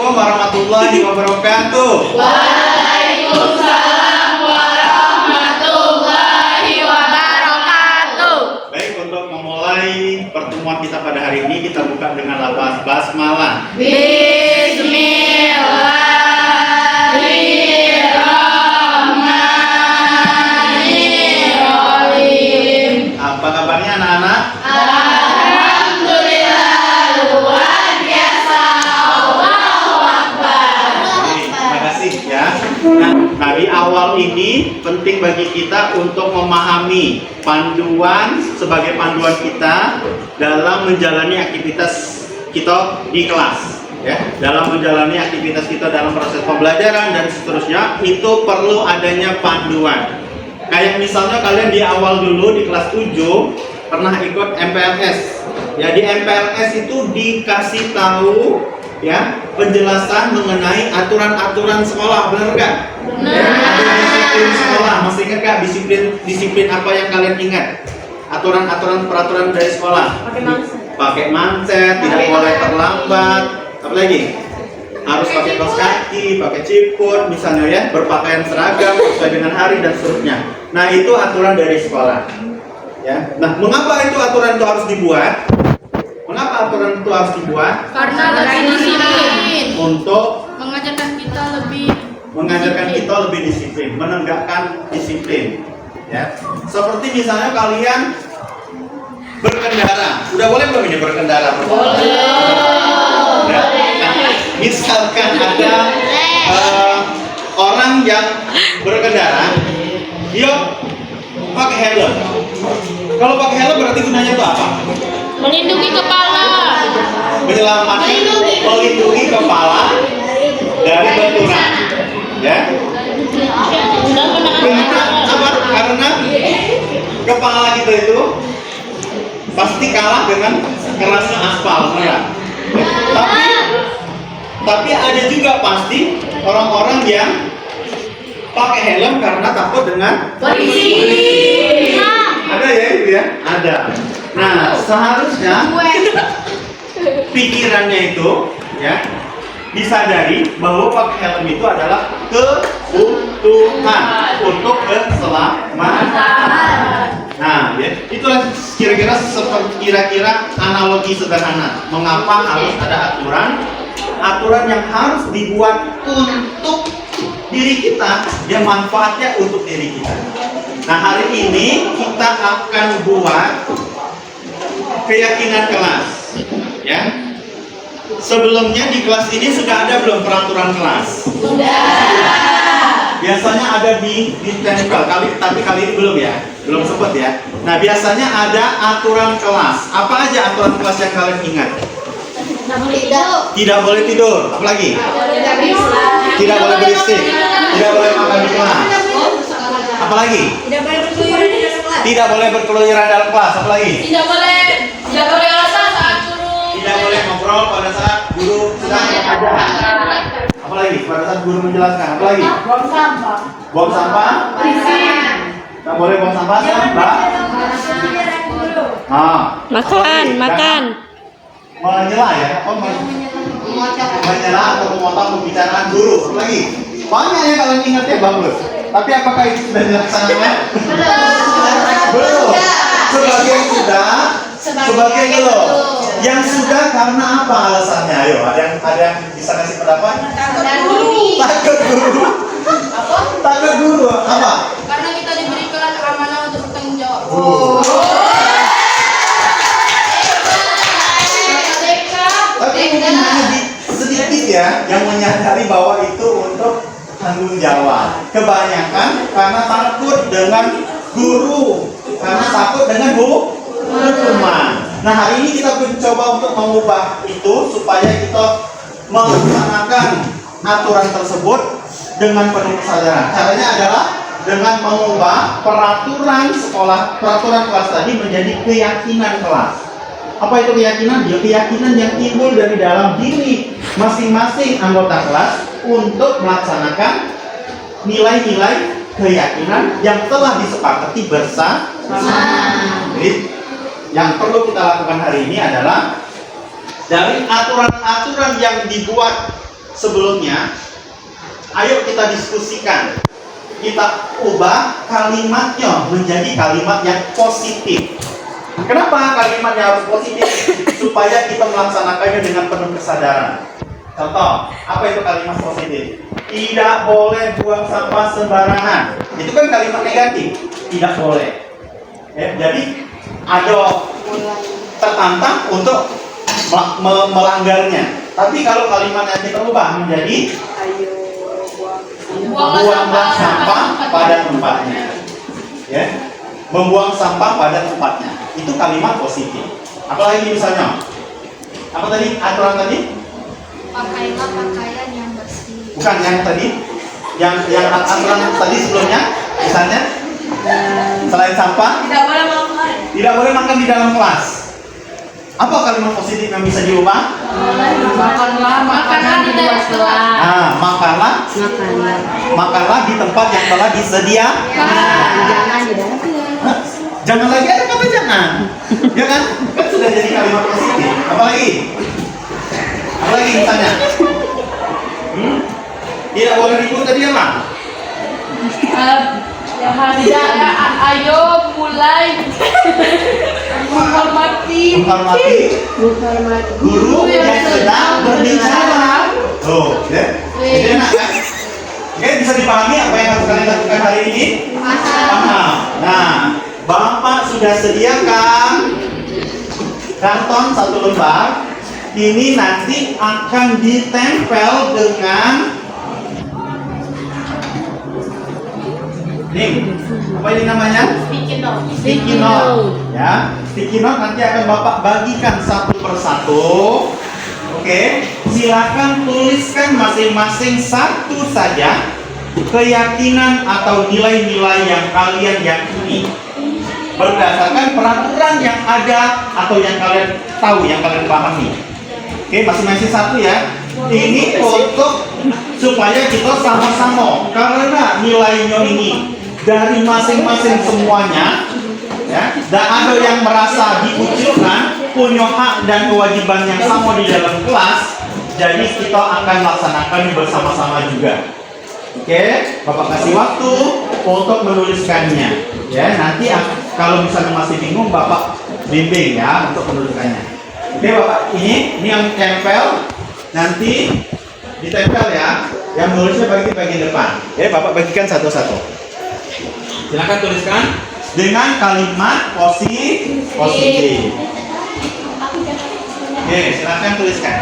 Assalamualaikum warahmatullahi wabarakatuh. Waalaikumsalam warahmatullahi wabarakatuh. Baik, untuk memulai pertemuan kita pada hari ini, kita buka dengan lafaz basmalah. Bismillahirrahmanirrahim. Apa kabarnya anak-anak? Alhamdulillah, luar biasa. Allahu Akbar. Terima kasih ya. Nah, di awal ini penting bagi kita untuk memahami panduan sebagai panduan kita dalam menjalani aktivitas kita di kelas. Ya, dalam menjalani aktivitas kita dalam proses pembelajaran dan seterusnya itu perlu adanya panduan. Kayak misalnya kalian di awal dulu di kelas 7 pernah ikut MPLS. Ya, di MPLS itu dikasih tahu ya penjelasan mengenai aturan-aturan sekolah, benar nggak? Benar. Ada disiplin sekolah, masih ingat nggak disiplin apa yang kalian ingat? Aturan-aturan peraturan dari sekolah. Pakai manset, tidak boleh terlambat. Apa lagi? Harus pakai kaos kaki, pakai ciput, misalnya ya, berpakaian seragam sesuai dengan hari dan seterusnya. Nah, itu aturan dari sekolah. Ya. Nah, mengapa itu aturan itu harus dibuat? Mengapa aturan itu harus dibuat? Karena lebih disiplin. Untuk Mengajarkan kita lebih disiplin, menegakkan disiplin. Ya. Seperti misalnya kalian berkendara. Sudah boleh belum ini berkendara? Nah, misalkan ada orang yang berkendara, dia pakai helm. Kalau pakai helm berarti gunanya itu apa? melindungi kepala. Menyelamatkan, melindungi kepala dari benturan. Ya. Kenapa? Karena kepala kita itu pasti kalah dengan kerasnya aspal, benar? Tapi ada juga pasti orang-orang yang pakai helm karena takut dengan polisi. Ada ya itu ya? Ada. Nah, seharusnya pikirannya itu ya disadari bahwa pakai helm itu adalah kebutuhan untuk keselamatan. Nah, ya, itulah kira-kira analogi sederhana. Mengapa harus ada aturan yang harus dibuat untuk diri kita, yang manfaatnya untuk diri kita. Nah, hari ini kita akan buat keyakinan kelas. Ya. Sebelumnya di kelas ini sudah ada belum peraturan kelas? Sudah. Biasanya ada di tempel, tapi kali ini belum ya, belum sempat ya. Nah, biasanya ada aturan kelas. Apa aja aturan kelas yang kalian ingat? Tidak boleh tidur. Apalagi? Tidak boleh berisik. Tidak boleh makan di kelas. Apalagi? Tidak boleh berkeluyuran dalam kelas. Apalagi? Tidak boleh alasan saat guru. Tidak boleh ngobrol pada saat guru sedang mengajar. Apalagi pada saat guru menjelaskan. Apalagi? Buang sampah. Tidak boleh buang sampah. Makan. Menyela ya? Menyela atau memotong pembicaraan guru. Apalagi? Banyak yang kalian ingatnya bagus. Tapi apakah itu sudah dilaksanakan? Belum. Sebagian sudah, sebagian belum. Yang sudah karena apa alasannya? Ayo, ada yang bisa kasih pendapat? Takut guru. Takut guru. Apa? Karena kita diberikan amanah untuk bertanggung jawab. Tapi mungkin hanya sedikit ya yang menyadari bahwa itu untuk tanggung jawab. Kebanyakan karena takut dengan guru, karena takut dengan hukuman. Nah, hari ini kita mencoba untuk mengubah itu supaya kita melaksanakan aturan tersebut dengan penuh kesadaran. Caranya adalah dengan mengubah peraturan sekolah, peraturan kelas tadi menjadi keyakinan kelas. Apa itu keyakinan? Ya, keyakinan yang timbul dari dalam diri masing-masing anggota kelas untuk melaksanakan nilai-nilai keyakinan yang telah disepakati bersama. Jadi, yang perlu kita lakukan hari ini adalah dari aturan-aturan yang dibuat sebelumnya, ayo kita diskusikan. Kita ubah kalimatnya menjadi kalimat yang positif. Kenapa kalimatnya harus positif? Supaya kita melaksanakannya dengan penuh kesadaran. Contoh, apa itu kalimat positif? Tidak boleh buang sampah sembarangan. Itu kan kalimat negatif. Tidak boleh. Ya, jadi ada tertantang untuk melanggarnya. Tapi kalau kalimatnya kita ubah menjadi buanglah sampah pada tempatnya. Ya, membuang sampah pada tempatnya. Itu kalimat positif. Apalagi misalnya, apa tadi aturan tadi? Pakailah pakaian yang bersih. Bukan yang tadi, yang aturan tadi sebelumnya, misalnya selain sampah, tidak boleh makan di dalam kelas. Apa kalimat positif yang bisa diubah? Makanlah makanan di luar kelas. Makanlah di tempat yang telah disediakan. Jangan di dalam kelas. Jangan lagi ada kata jangan, ya kan? Kan sudah jadi kalimat positif. Apalagi misalnya, tidak boleh ribut tadi apa? Ayo mulai menghormati guru yang sedang berbicara. Oh, ya. Jadi enak kan? Oke, bisa dipahami apa yang harus kalian lakukan hari ini? Paham. Nah, Bapak sudah sediakan karton 1 lembar. Ini nanti akan ditempel dengan apa ini namanya? Sticky note. Ya, sticky note nanti akan Bapak bagikan satu persatu. Oke, silakan tuliskan masing-masing satu saja keyakinan atau nilai-nilai yang kalian yakini berdasarkan peraturan yang ada atau yang kalian tahu, yang kalian pahami. Oke, masing-masing satu ya. Ini untuk supaya kita sama-sama, karena nilainya ini dari masing-masing semuanya, ya, dan ada yang merasa dikucilkan, punya hak dan kewajiban yang sama di dalam kelas. Jadi kita akan laksanakan bersama-sama juga. Oke, Bapak kasih waktu untuk menuliskannya. Ya, nanti kalau misalnya masih bingung, Bapak bimbing ya untuk menuliskannya. Oke, Bapak, ini yang tempel, nanti ditempel ya. Yang menulisnya bagian depan. Ya, Bapak bagikan satu-satu. Silakan tuliskan dengan kalimat positif. Oke, silakan tuliskan.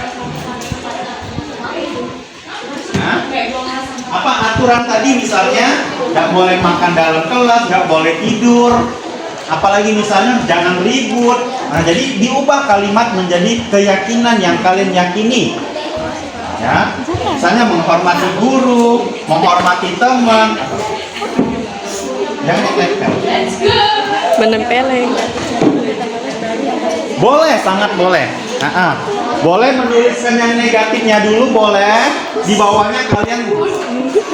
Nah, apa aturan tadi misalnya nggak boleh makan dalam kelas, nggak boleh tidur, apalagi misalnya jangan ribut. Nah, jadi diubah kalimat menjadi keyakinan yang kalian yakini. Ya, misalnya menghormati guru, menghormati teman. Jangan ditempel. Menempeleng. Boleh, sangat boleh. Boleh menuliskan yang negatifnya dulu, boleh. Di bawahnya kalian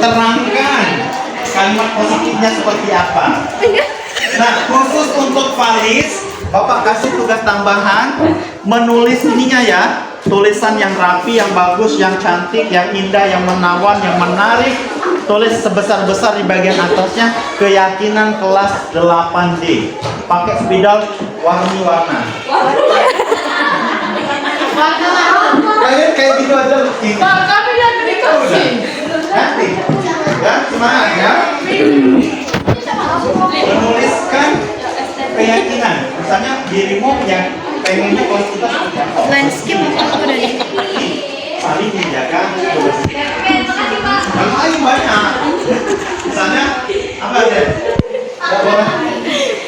terangkan kalimat positifnya seperti apa. Nah, khusus untuk Faris, Bapak kasih tugas tambahan menulis ininya ya. Tulisan yang rapi, yang bagus, yang cantik, yang indah, yang menawan, yang menarik. Tulis sebesar-besar di bagian atasnya keyakinan kelas 8D. Pakai spidol warna-warna. Kalian kayak gitu aja lucu. Kami yang dikasih. Nanti, ya semangat ya. Menuliskan keyakinan. Misalnya dirimu yang pengennya kalau kita seperti apa? Landscape apa dari? Saling menjaga kebersihan. Yang lain banyak. Misalnya apa aja?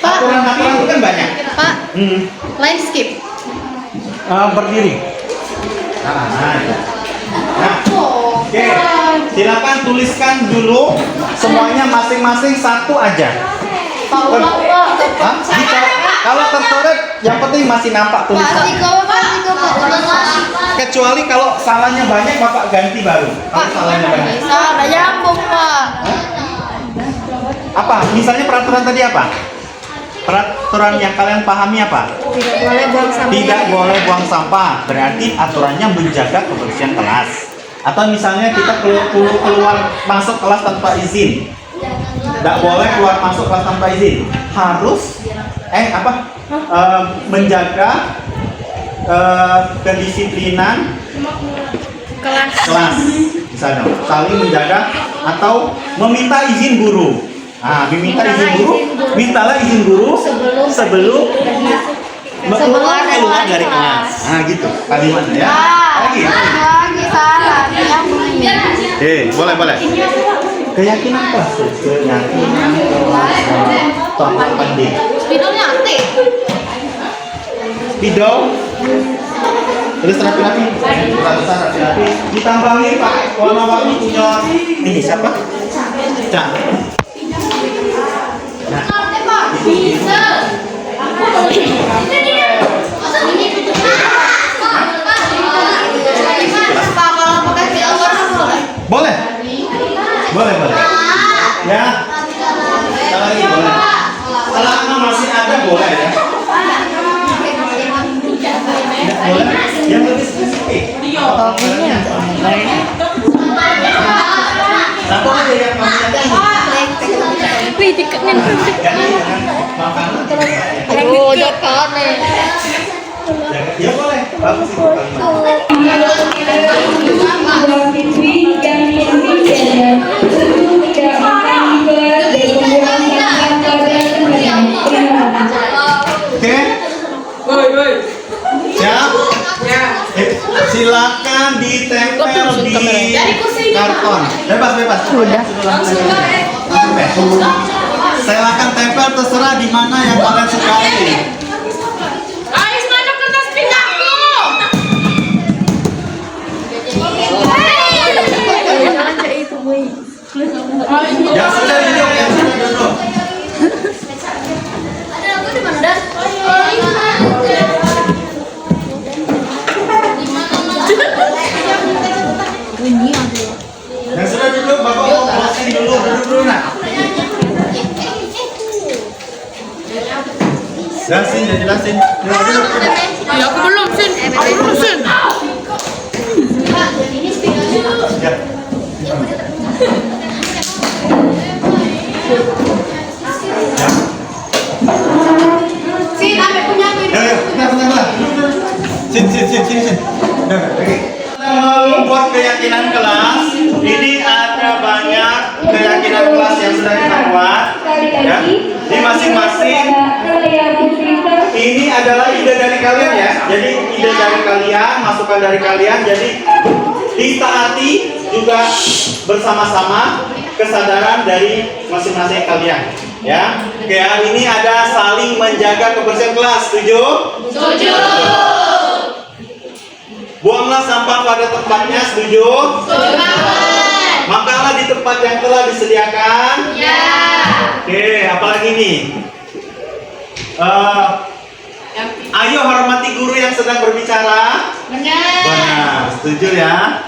Aturan-aturan itu kan banyak. Pak, landscape. Berdiri. Nah, oke. Silakan tuliskan dulu semuanya masing-masing satu aja. Kalau tercoret, yang penting masih nampak tulisan. Kecuali kalau salahnya banyak, Bapak ganti baru. Kalau salahnya banyak. Salah nyambung, Pak. Apa? Misalnya peraturan tadi apa? Peraturan yang kalian pahami apa? Tidak boleh buang sampah. Tidak boleh buang sampah. Berarti aturannya menjaga kebersihan kelas. Atau misalnya kita keluar masuk kelas tanpa izin. Tidak boleh keluar masuk kelas tanpa izin. Harus menjaga kedisiplinan kelas. Misalnya saling menjaga atau meminta izin guru. Meminta izin guru, mintalah izin guru sebelum keluar dari kelas. Gitu kalimatnya ya. Lagi salah. Boleh. Keyakinan kelas. Kelas penting. Spidolnya aktif. Spidol. Terus rapi-rapi. Rapi-rapi. Ditambahin pakai warna-warni punya ini siapa? Cak. Boleh. Ya. Lagi boleh. Selama masih ada boleh ya. Boleh. Yang lebih spesifik. Satu aja yang Wih, tiketnya makanan. aduh, dekat nih. Ya boleh. Bagus itu Oke. Siap? Silakan ditempel di karton. Bebas. Udah. Silakan tempel terserah di mana yang kalian sukai. Ais, mana kertas pindahku? Yang sudah duduk. Yang sudah duduk, Bapak jelasin duduk dulu nak. Jelasin. Ya, aku belum, Sin. Ya. Sin, ambil punya aku ini. Bentar. Sin. Kita membuat keyakinan kelas. Ini ada banyak keyakinan kelas yang sudah kita buat. Ya. Di masing-masing. Ini adalah ide dari kalian ya. Jadi ide dari kalian, masukan dari kalian. Jadi ditaati juga bersama-sama kesadaran dari masing-masing kalian. Ya. Kayak ini ada saling menjaga kebersihan kelas. Setuju? Setuju. Buanglah sampah pada tempatnya. Setuju? Makanlah di tempat yang telah disediakan. Ya. Oke, apalagi nih? Ayo hormati guru yang sedang berbicara. Benar, setuju ya.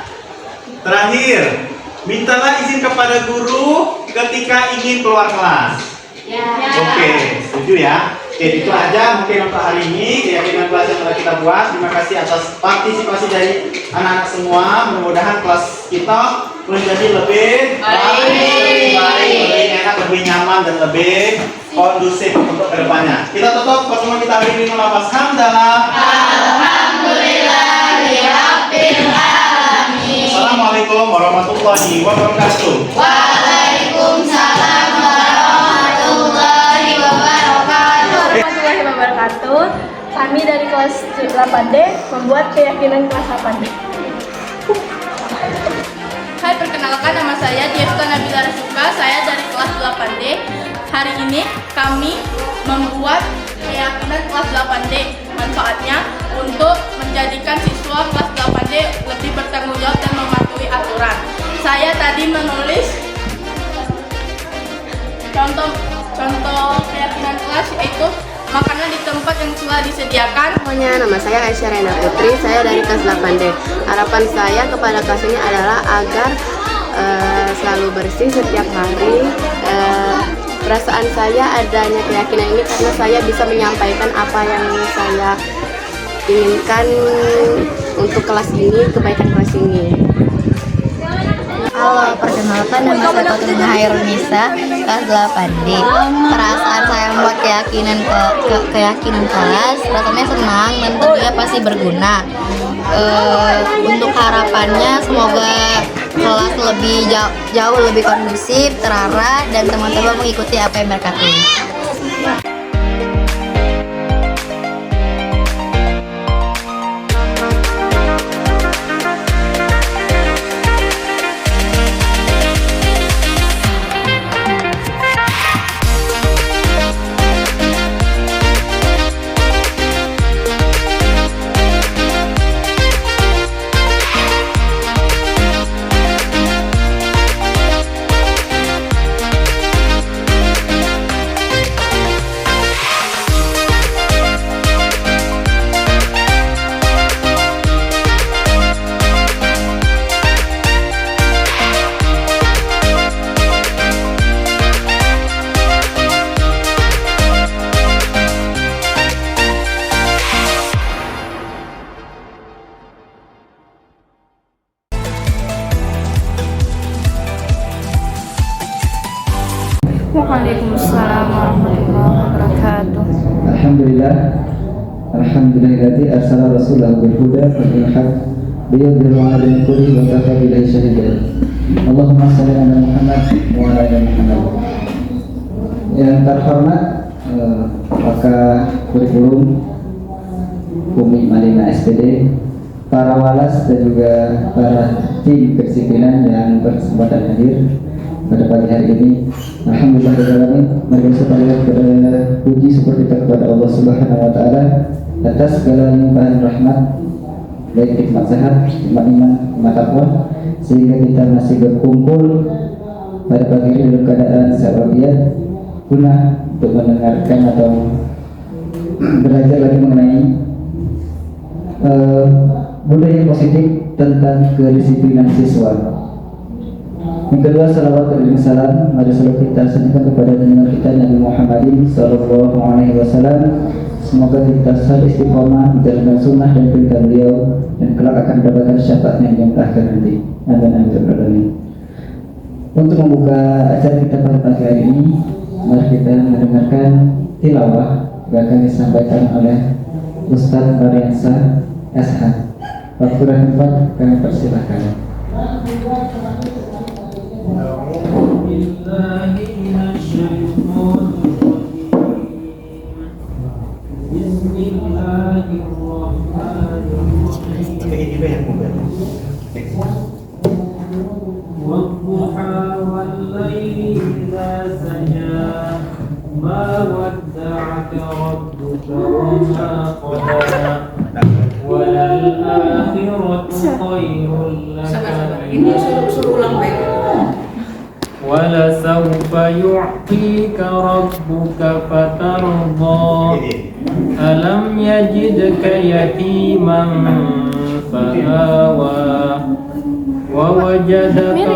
Terakhir, mintalah izin kepada guru ketika ingin keluar kelas. Oke, setuju ya. Oke, itu aja mungkin untuk hari ini keyakinan kelas yang telah kita buat. Terima kasih atas partisipasi dari anak-anak semua. Mudah-mudahan kelas kita menjadi lebih baik, lebih enak, lebih nyaman dan lebih kondusif untuk kedepannya. Kita tutup pertemuan kita hari ini melapas hamdalah. Alhamdulillahirabbil alamin. Assalamualaikum warahmatullahi wabarakatuh. Waalaikumsalam warahmatullahi wabarakatuh. Warahmatullahi wabarakatuh. Kami dari kelas 8D membuat keyakinan kelas 8D. Hai, perkenalkan nama saya Diefka Nabila Rasuka. Saya dari kelas 8D. Hari ini kami membuat keyakinan kelas 8D. Manfaatnya untuk menjadikan siswa kelas 8D lebih bertanggung jawab dan mematuhi aturan. Saya tadi menulis contoh keyakinan kelas, yaitu makanan di tempat yang telah disediakan. Semuanya, nama saya Aisyah Rena Putri, saya dari kelas 8D. Harapan saya kepada kelas ini adalah agar selalu bersih setiap hari. Perasaan saya adanya keyakinan ini karena saya bisa menyampaikan apa yang saya inginkan untuk kelas ini, kebaikan kelas ini. Halo, perkenalkan nama saya Fatul Hairunisa, kelas 8D. Perasaan saya membuat keyakinan kelas, rasanya senang dan tentunya pasti berguna. Untuk harapannya semoga kelas lebih jauh lebih kondusif, terarah, dan teman-teman mengikuti apa yang mereka tulis. Waalaikumsalam warahmatullahi wabarakatuh. Alhamdulillahilladzi arsala rasulahu bil huda wa dinil haq liyudhhirahu 'ala dini kullihi wa kafa billahi shahidan. Allahumma shalli 'ala Muhammad wa 'ala ali Muhammad. Yang terhormat pakar kurikulum Umi Malina SPD, para walas dan juga para tim kedisiplinan yang berkesempatan hadir pada pagi hari ini. Alhamdulillahirrahmanirrahim. Mari kita kepada puji syukur kita kepada Allah Subhanahu wa taala atas segala limpahan rahmat, baik nikmat sehat, nikmat iman, nikmat taqwa, sehingga kita masih berkumpul pada pagi ini dalam keadaan sehat guna untuk mendengarkan atau belajar lagi mengenai budaya positif tentang kedisiplinan siswa. Yang kedua, salawat dan salam mari selalu kita sampaikan kepada junjungan kita Nabi Muhammad sallallahu alaihi wasallam. Semoga kita selalu istiqomah menjalankan sunnah dan perintah beliau dan kelak akan mendapatkan syafaatnya yang terakhir nanti. Amin amin ya rabbal alamin. Untuk membuka acara kita pada pagi hari ini, mari kita mendengarkan tilawah yang akan disampaikan oleh Ustaz Mariansa SH. Waktu dan tempat kami persilahkan. والضحى والليل إذا سجى ما ودعك ربك وما قلى وللآخرة خير لك ولسوف يعطيك ربك فترضى ألم يجدك يتيما فآوى ووجدك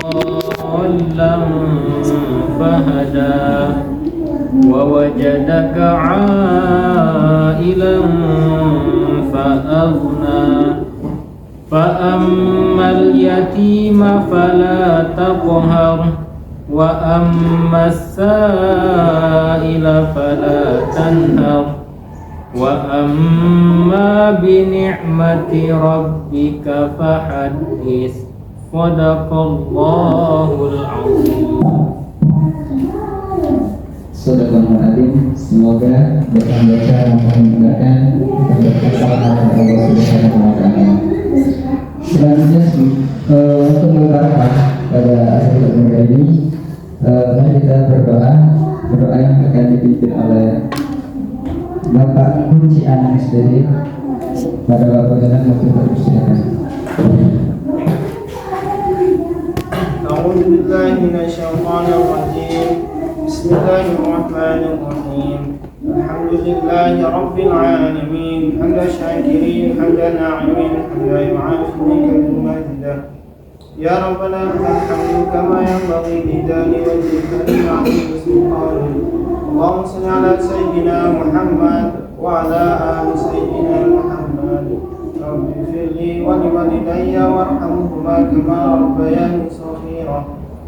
ضالا فهدى ووجدك عائلا فأغنى فأما اليتيم فلا تقهر وأما السائل فلا تنهر وأما بنعمة ربك فحدث صدق الله العظيم. Sadaqallahul Azim. Semoga berkah memudahkan keberkahan Allah Subhanahu wa taala. Selanjutnya untuk beberapa pada akhir pertemuan ini, mari kita berdoa yang akan dipimpin oleh Bapak Kunci Anak SPD. Pada Bapak dan waktu persilakan. أعوذ بالله من الشيطان الرجيم بسم الله الرحمن الرحيم الحمد لله رب العالمين حمد الشاكرين حمد الناعمين حمدا يعافي كلمته يا ربنا لك الحمد كما ينبغي لجلال وجهك العظيم سبحانه اللهم صل على سيدنا محمد وعلى آل سيدنا محمد رب اغفر لي ولوالدي وارحمهما كما ربياني صغيرا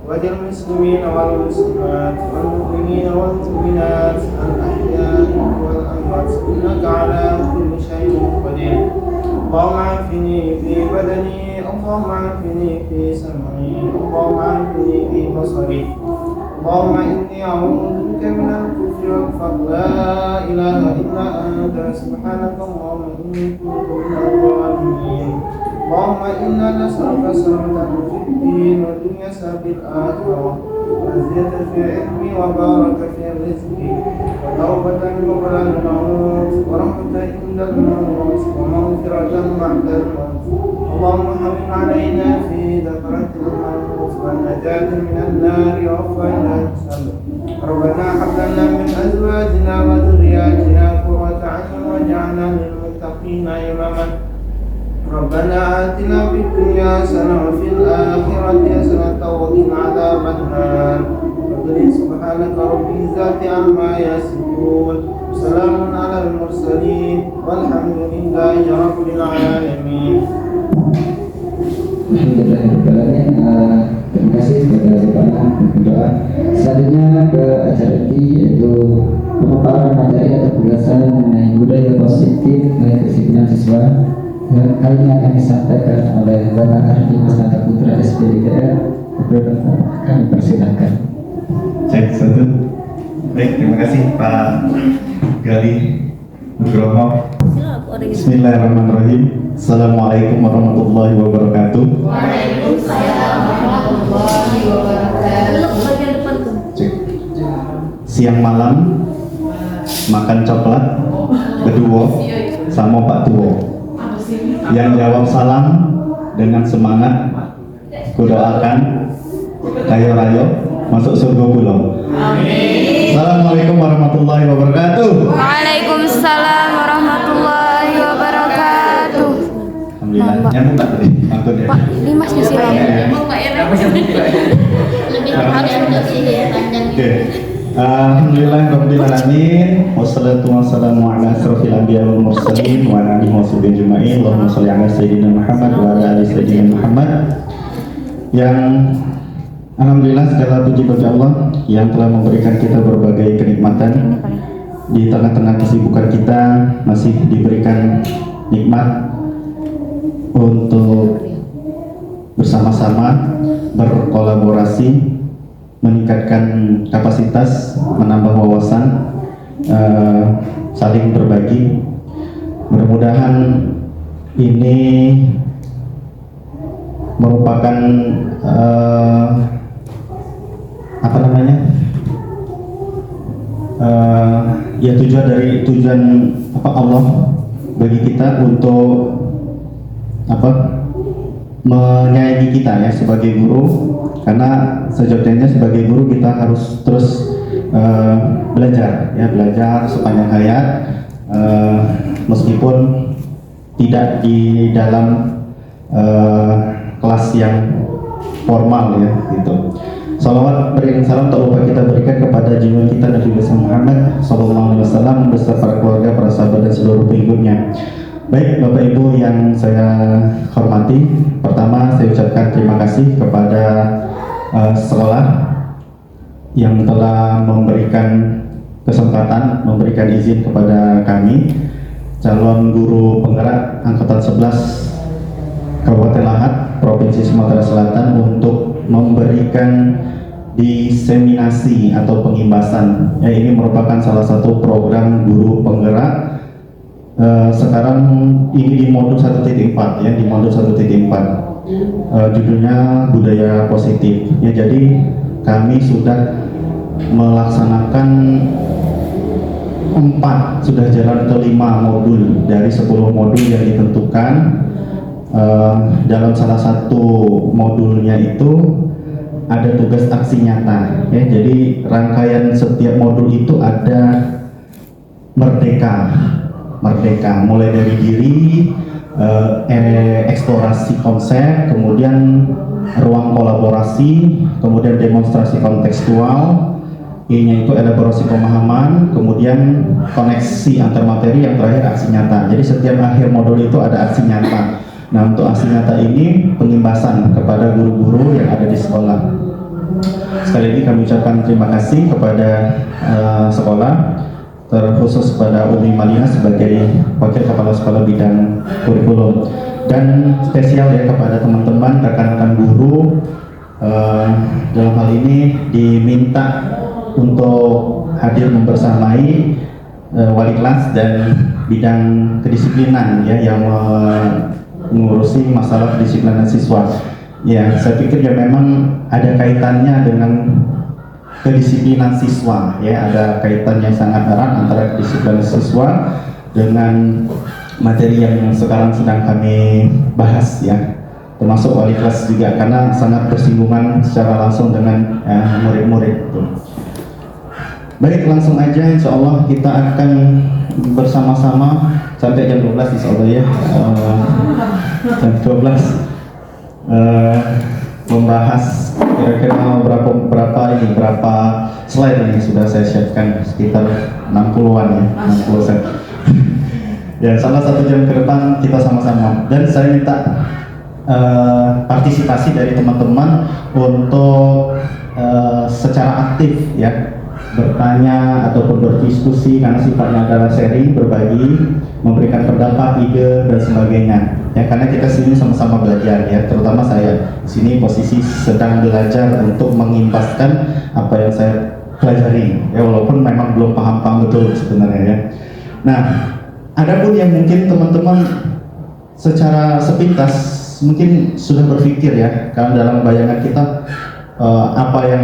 وللمسلمين والمسلمات والمؤمنين والمؤمنات الأحياء والأموات إنك على كل شيء قدير. اللهم عافني في بدني، اللهم عافني في سمعي، اللهم عافني في بصري. اللهم إني أعوذ بك من الكفر والفقر، لا إله إلا أنت، سبحانك اللهم إني كنت من الظالمين. اللهم إنا نسألك سلامة في الدين والدنيا في الآخرة، وزيادة في علمي وبارك في رزقي، وتوبة قبل الموت، ورحمة عند الموت، ومغفرة بعد الموت. اللهم حمل علينا في ذكرة الموت والنجاة من النار وعفونا الحساب. ربنا هب لنا من أزواجنا وذرياتنا قرة أعين واجعلنا للمتقين إماما. ربنا آتنا في الدنيا حسنة وفي الآخرة حسنة وقنا عذاب النار. سبحانك رب العزة عما يصفون، سلام على المرسلين والحمد لله رب العالمين. Alhamdulillahirrahmanirrahim. Terima kasih kepada Bapak berdoa. Selanjutnya ke acara ini yaitu pemaparan materi atau penjelasan mengenai budaya positif oleh kesimpulan siswa. Dan kali ini akan disampaikan oleh Bapak Ardi Masnata Putra SPDKR. Kami persilakan. Cek satu. Baik, terima kasih Pak Gali Nugroho. Bismillahirrahmanirrahim. Assalamualaikum warahmatullahi wabarakatuh. Waalaikumsalam warahmatullahi wabarakatuh. Cek. Siang malam makan coklat kedua sama Pak Tuwo. Yang jawab salam dengan semangat kudoakan kayo rayo masuk surga pulau. Assalamualaikum warahmatullahi wabarakatuh. Waalaikumsalam warahmatullahi wabarakatuh. Alhamdulillah. Nyambung tak tadi? Maksudnya. Pak, ini Mas di sini. Lebih tepat untuk sini ya, panjang. Oke. Alhamdulillahirabbil alamin. Wassalatu wassalamu ala asrofil anbiya wal mursalin wa ala alihi washabihi ajmain. Allahumma shalli ala sayyidina Muhammad wa ala ali sayyidina Muhammad. Yang alhamdulillah segala puji bagi Allah yang telah memberikan kita berbagai kenikmatan. Di tengah-tengah kesibukan kita masih diberikan nikmat untuk bersama-sama berkolaborasi, meningkatkan kapasitas, menambah wawasan, saling berbagi. Mudah-mudahan ini merupakan ya tujuan Allah bagi kita untuk menyayangi kita ya sebagai guru, karena sejatinya sebagai guru kita harus terus belajar sepanjang hayat, meskipun tidak di dalam kelas yang formal ya gitu. Salawat berikan salam tak lupa kita berikan kepada junjungan kita Nabi Muhammad SAW beserta para keluarga, para sahabat dan seluruh pengikutnya. Baik Bapak Ibu yang saya hormati, pertama saya ucapkan terima kasih kepada sekolah yang telah memberikan kesempatan, memberikan izin kepada kami calon guru penggerak angkatan 11 Kabupaten Lahat, Provinsi Sumatera Selatan untuk memberikan diseminasi atau pengimbasan. Ya, ini merupakan salah satu program guru penggerak. Sekarang ini di modul 1.4 ya, di modul 1.4. Judulnya budaya positif. Ya, jadi kami sudah melaksanakan 4, sudah jalan ke 5 modul dari 10 modul yang ditentukan. Dalam salah satu modulnya itu ada tugas aksi nyata ya, jadi rangkaian setiap modul itu ada merdeka mulai dari diri, eksplorasi konsep, kemudian ruang kolaborasi, kemudian demonstrasi kontekstual, I-nya itu elaborasi pemahaman, kemudian koneksi antar materi, yang terakhir aksi nyata. Jadi setiap akhir modul itu ada aksi nyata. Nah, untuk aksi nyata ini pengimbasan kepada guru-guru yang ada di sekolah. Sekali lagi kami ucapkan terima kasih kepada sekolah, terkhusus kepada Umi Malina sebagai Wakil Kepala Sekolah Bidang Kurikulum, dan spesial ya kepada teman-teman rekan-rekan guru. Dalam hal ini diminta untuk hadir membersamai wali kelas dan bidang kedisiplinan ya yang mengurusi masalah kedisiplinan siswa. Ya, saya pikir ya memang ada kaitannya dengan kedisiplinan siswa ya, ada kaitan yang sangat erat antara kedisiplinan siswa dengan materi yang sekarang sedang kami bahas ya, termasuk wali kelas juga, karena sangat bersinggungan secara langsung dengan murid-murid. Baik, langsung aja insya Allah kita akan bersama-sama sampai jam 12 insya Allah ya, jam 12 membahas kira-kira berapa slide ini sudah saya siapkan, sekitar 60-an ya, 60 set. Ya, salah 1 jam ke depan kita sama-sama, dan saya minta partisipasi dari teman-teman untuk secara aktif ya, bertanya ataupun berdiskusi, karena sifatnya adalah sharing, berbagi, memberikan pendapat, ide dan sebagainya ya, karena kita sini sama-sama belajar ya, terutama saya di sini posisi sedang belajar untuk mengimpaskan apa yang saya pelajari ya, walaupun memang belum paham betul sebenarnya ya. Nah, adapun yang mungkin teman-teman secara sepintas mungkin sudah berpikir ya, karena dalam bayangan kita apa yang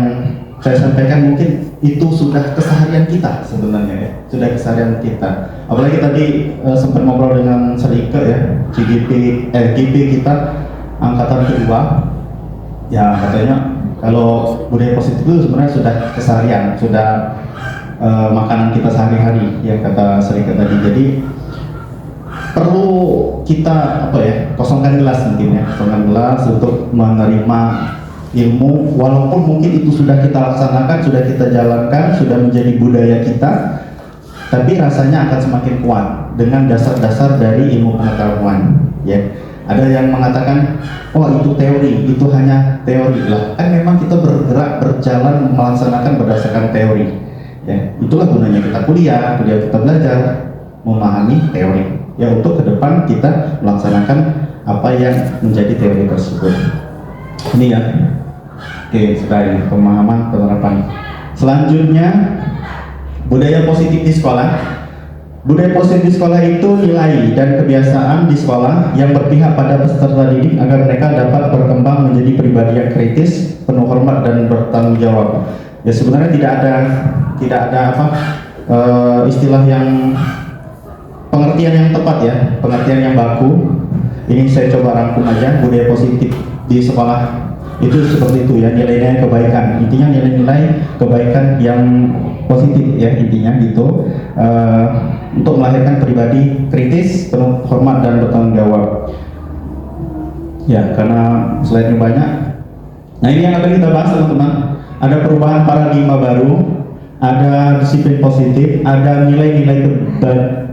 saya sampaikan mungkin itu sudah keseharian kita sebenarnya ya, sudah keseharian kita. Apalagi tadi sempat ngobrol dengan Serike ya, GP kita angkatan kedua, ya katanya kalau budaya positif itu sebenarnya sudah keseharian, sudah makanan kita sehari-hari ya, kata Serike tadi. Jadi perlu kita kosongkan gelas mungkin ya, kosongkan gelas untuk menerima ilmu, walaupun mungkin itu sudah kita laksanakan, sudah kita jalankan, sudah menjadi budaya kita, tapi rasanya akan semakin kuat dengan dasar-dasar dari ilmu pengetahuan ya. Ada yang mengatakan, oh itu teori, itu hanya teori lah, kan memang kita bergerak, berjalan, melaksanakan berdasarkan teori ya. Itulah gunanya kita kuliah kita belajar memahami teori ya, untuk ke depan kita melaksanakan apa yang menjadi teori tersebut. Ini ya. Oke, sudah ini pemahaman penerapan. Selanjutnya, budaya positif di sekolah. Budaya positif di sekolah itu nilai dan kebiasaan di sekolah yang berpihak pada peserta didik agar mereka dapat berkembang menjadi pribadi yang kritis, penuh hormat dan bertanggung jawab. Ya, sebenarnya tidak ada istilah yang pengertian yang tepat ya, pengertian yang baku. Ini saya coba rangkum aja. Budaya positif di sekolah itu seperti itu ya, nilai-nilai kebaikan, intinya nilai-nilai kebaikan yang positif ya, intinya gitu, untuk melahirkan pribadi kritis, penuh hormat dan bertanggung jawab ya, karena slide-nya banyak. Nah, ini yang akan kita bahas teman-teman. Ada perubahan paradigma baru, ada disiplin positif, ada nilai-nilai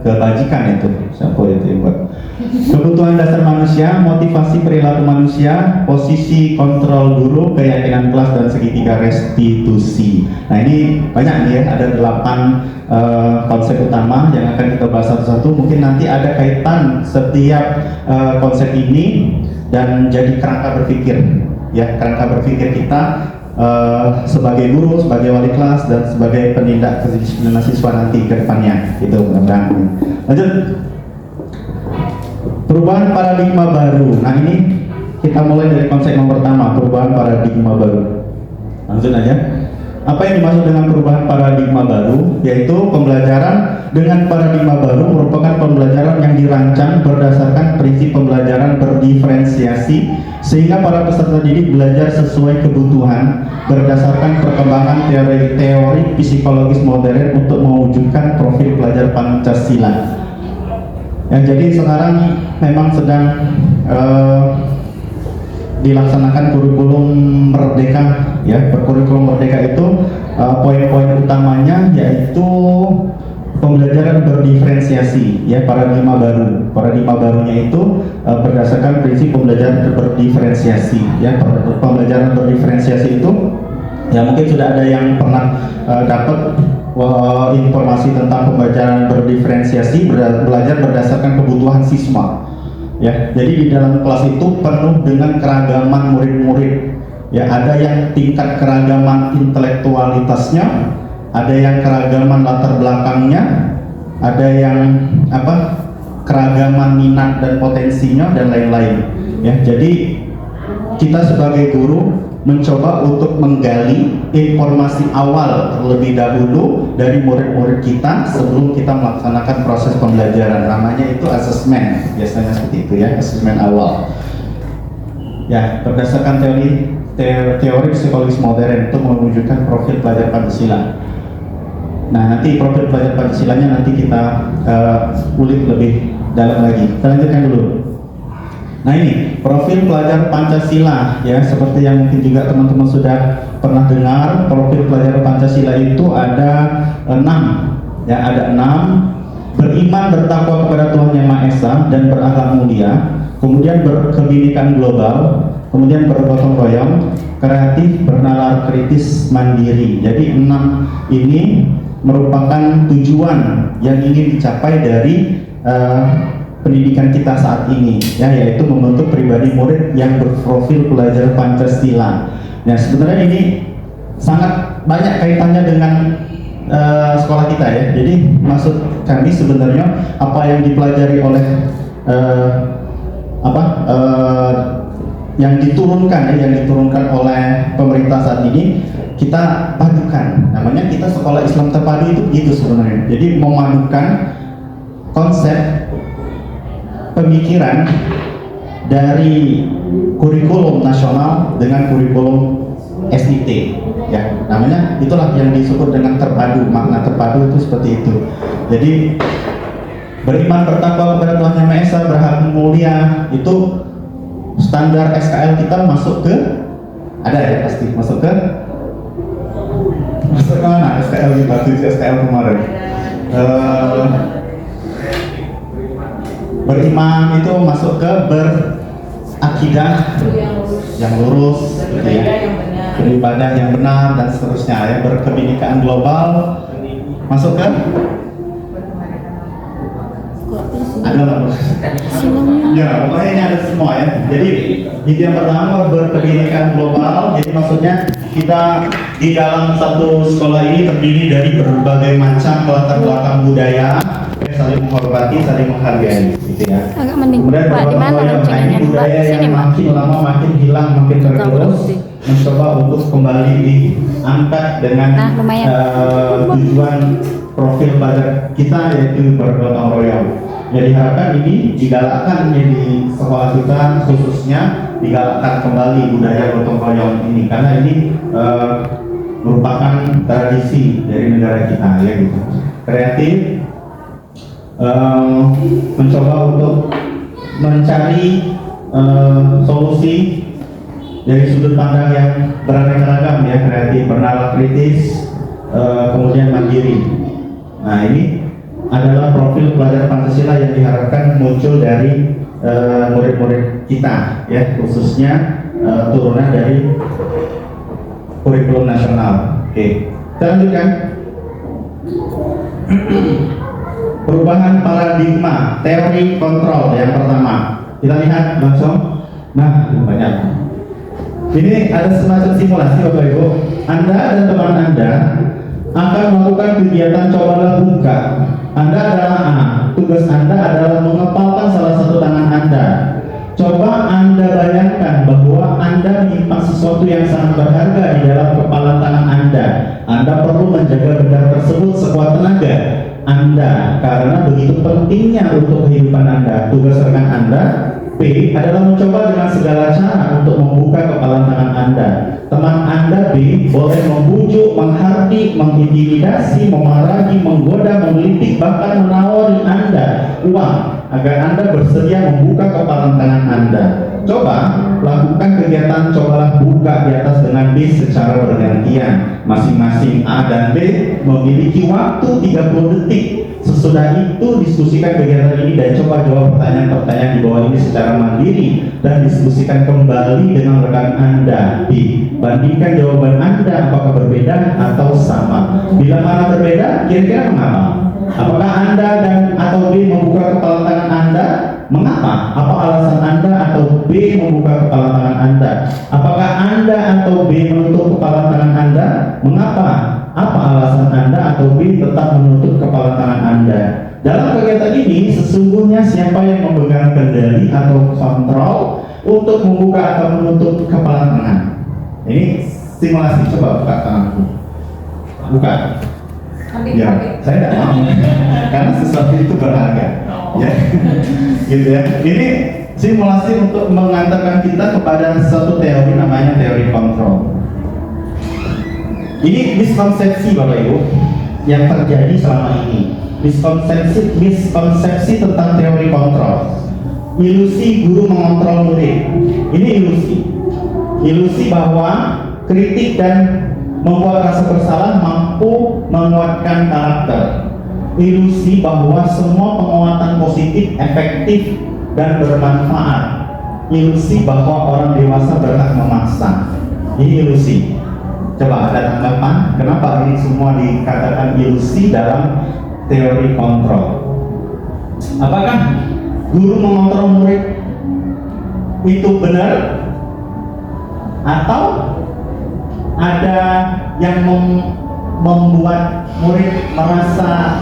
kebajikan, itu siapa itu yang buat, kebutuhan dasar manusia, motivasi perilaku manusia, posisi kontrol guru, keyakinan kelas, dan segitiga restitusi. Nah, ini banyak nih ya, ada 8 konsep utama yang akan kita bahas satu-satu. Mungkin nanti ada kaitan setiap konsep ini dan jadi kerangka berpikir ya, kerangka berpikir kita sebagai guru, sebagai wali kelas, dan sebagai penindak kedisiplinan siswa nanti ke depannya. Itu mudah-mudahan. Lanjut. Perubahan paradigma baru. Nah, ini kita mulai dari konsep yang pertama, perubahan paradigma baru. Langsung aja. Apa yang dimaksud dengan perubahan paradigma baru? Yaitu pembelajaran dengan paradigma baru merupakan pembelajaran yang dirancang berdasarkan prinsip pembelajaran berdiferensiasi, sehingga para peserta didik belajar sesuai kebutuhan berdasarkan perkembangan teori psikologis modern untuk mewujudkan profil pelajar Pancasila. Yang jadi sekarang memang sedang dilaksanakan kurikulum merdeka ya. Kurikulum merdeka itu poin-poin utamanya yaitu pembelajaran berdiferensiasi, ya, paradigma baru. Paradigma barunya itu berdasarkan prinsip pembelajaran berdiferensiasi, ya. Pembelajaran berdiferensiasi itu, ya, mungkin sudah ada yang pernah dapat informasi tentang pembelajaran berdiferensiasi, belajar berdasarkan kebutuhan siswa, ya. Jadi di dalam kelas itu penuh dengan keragaman murid-murid, ya. Ada yang tingkat keragaman intelektualitasnya, ada yang keragaman latar belakangnya, ada yang keragaman minat dan potensinya, dan lain-lain, ya. Jadi kita sebagai guru mencoba untuk menggali informasi awal terlebih dahulu dari murid-murid kita sebelum kita melaksanakan proses pembelajaran. Namanya itu asesmen, biasanya seperti itu, ya, asesmen awal. Ya, berdasarkan teori psikologis modern itu mewujudkan profil pelajar Pancasila. Nah, nanti profil pelajar Pancasilanya nanti kita ulik lebih dalam lagi. Kita lanjutkan dulu. Nah, ini profil pelajar Pancasila, ya, seperti yang mungkin juga teman-teman sudah pernah dengar. Profil pelajar Pancasila itu ada 6, ya, ada 6. Beriman bertakwa kepada Tuhan Yang Maha Esa dan berakhlak mulia, kemudian berkebinekaan global, kemudian bergotong royong, kreatif, bernalar kritis, mandiri. Jadi 6 ini merupakan tujuan yang ingin dicapai dari pendidikan kita saat ini, ya, yaitu membentuk pribadi murid yang berprofil pelajar Pancasila. Nah, sebenarnya ini sangat banyak kaitannya dengan sekolah kita, ya. Jadi maksud kami sebenarnya apa yang dipelajari oleh yang diturunkan oleh pemerintah saat ini kita padukan. Namanya kita sekolah Islam terpadu itu begitu sebenarnya. Jadi memadukan konsep pemikiran dari kurikulum nasional dengan kurikulum SIT, ya. Namanya itulah yang disebut dengan terpadu. Makna terpadu itu seperti itu. Jadi beriman bertakwa kepada Tuhan Yang Maha Esa, berakhlak mulia, itu standar SKL kita masuk ke, ada, ya, pasti masuk ke mana SKL kita, SKL kemarin. Beriman itu masuk ke berakidah yang lurus, gitu, ya. Beribadah yang benar dan seterusnya, ya. Berkebinekaan global masuk ke ada ya, pokoknya ini ada semua, ya. Jadi yang pertama berkebinekaan global. Jadi maksudnya kita di dalam satu sekolah ini terdiri dari berbagai macam latar belakang budaya, saling menghormati, saling menghargai, gitu, ya. Agak mending. Kemudian Pak, di mana loncengannya? Pak, budaya sini, yang Pak. makin lama makin hilang, makin tergerus, mencoba untuk kembali diangkat dengan tujuan profil pelajar kita, yaitu bergotong royong. Ya, diharapkan ini digalakkan, ya, di sekolah kita khususnya digalakkan kembali budaya gotong royong ini, karena ini merupakan tradisi dari negara kita, ya, gitu. Kreatif, mencoba untuk mencari solusi dari sudut pandang yang beraneka ragam, ya. Kreatif, bernalar kritis, kemudian mandiri. Nah, ini adalah profil pelajar Pancasila yang diharapkan muncul dari murid-murid kita, ya, khususnya turunan dari kurikulum nasional. Oke, kita lanjutkan. Perubahan paradigma, teori kontrol yang pertama. Kita lihat langsung. Nah, banyak. Ini ada semacam simulasi, Bapak Ibu. Anda dan teman Anda akan melakukan kegiatan cobalah buka. Anda adalah A. Tugas Anda adalah mengepalkan salah satu tangan Anda. Coba Anda bayangkan bahwa Anda menyimpan sesuatu yang sangat berharga di dalam kepalan tangan Anda. Anda perlu menjaga benda tersebut sekuat tenaga Anda, karena begitu pentingnya untuk kehidupan Anda. Tugas rekan Anda B adalah mencoba dengan segala cara untuk membuka kepalan tangan Anda. Teman Anda B boleh membujuk, menghardik, mengintimidasi, memarahi, menggoda, menggelitik, bahkan menawari Anda uang agar Anda bersedia membuka kepalan tangan Anda. Coba lakukan kegiatan, cobalah buka di atas dengan bis secara bergantian. Masing-masing A dan B memiliki waktu 30 detik. Sesudah itu diskusikan kegiatan ini dan coba jawab pertanyaan-pertanyaan di bawah ini secara mandiri dan diskusikan kembali dengan rekan Anda. B. Bandingkan jawaban Anda apakah berbeda atau sama. Bila mana berbeda, kira-kira mengapa? Apakah Anda dan atau B membuka kepala tangan Anda? Mengapa? Apa alasan Anda atau B membuka kepala tangan Anda? Apakah Anda atau B menutup kepala tangan Anda? Mengapa? Apa alasan Anda atau B tetap menutup kepala tangan Anda? Dalam kegiatan ini, sesungguhnya siapa yang memegang kendali atau kontrol untuk membuka atau menutup kepala tangan? Ini simulasi, coba buka tanganku. Buka. Ya, saya tidak mau karena sesuatu itu berharga. Ya, gitu ya. Ini simulasi untuk mengantarkan kita kepada satu teori namanya teori kontrol. Ini miskonsepsi Bapak Ibu yang terjadi selama ini. Miskonsepsi tentang teori kontrol. Ilusi guru mengontrol murid. Ini ilusi bahwa kritik dan membuat rasa bersalah mampu menguatkan karakter. Ilusi bahwa semua penguatan positif efektif dan bermanfaat. Ilusi bahwa orang dewasa berhak memaksa. Ini ilusi. Coba ada tanggapan kenapa ini semua dikatakan ilusi dalam teori kontrol? Apakah guru mengontrol murid itu benar? Atau ada yang membuat murid merasa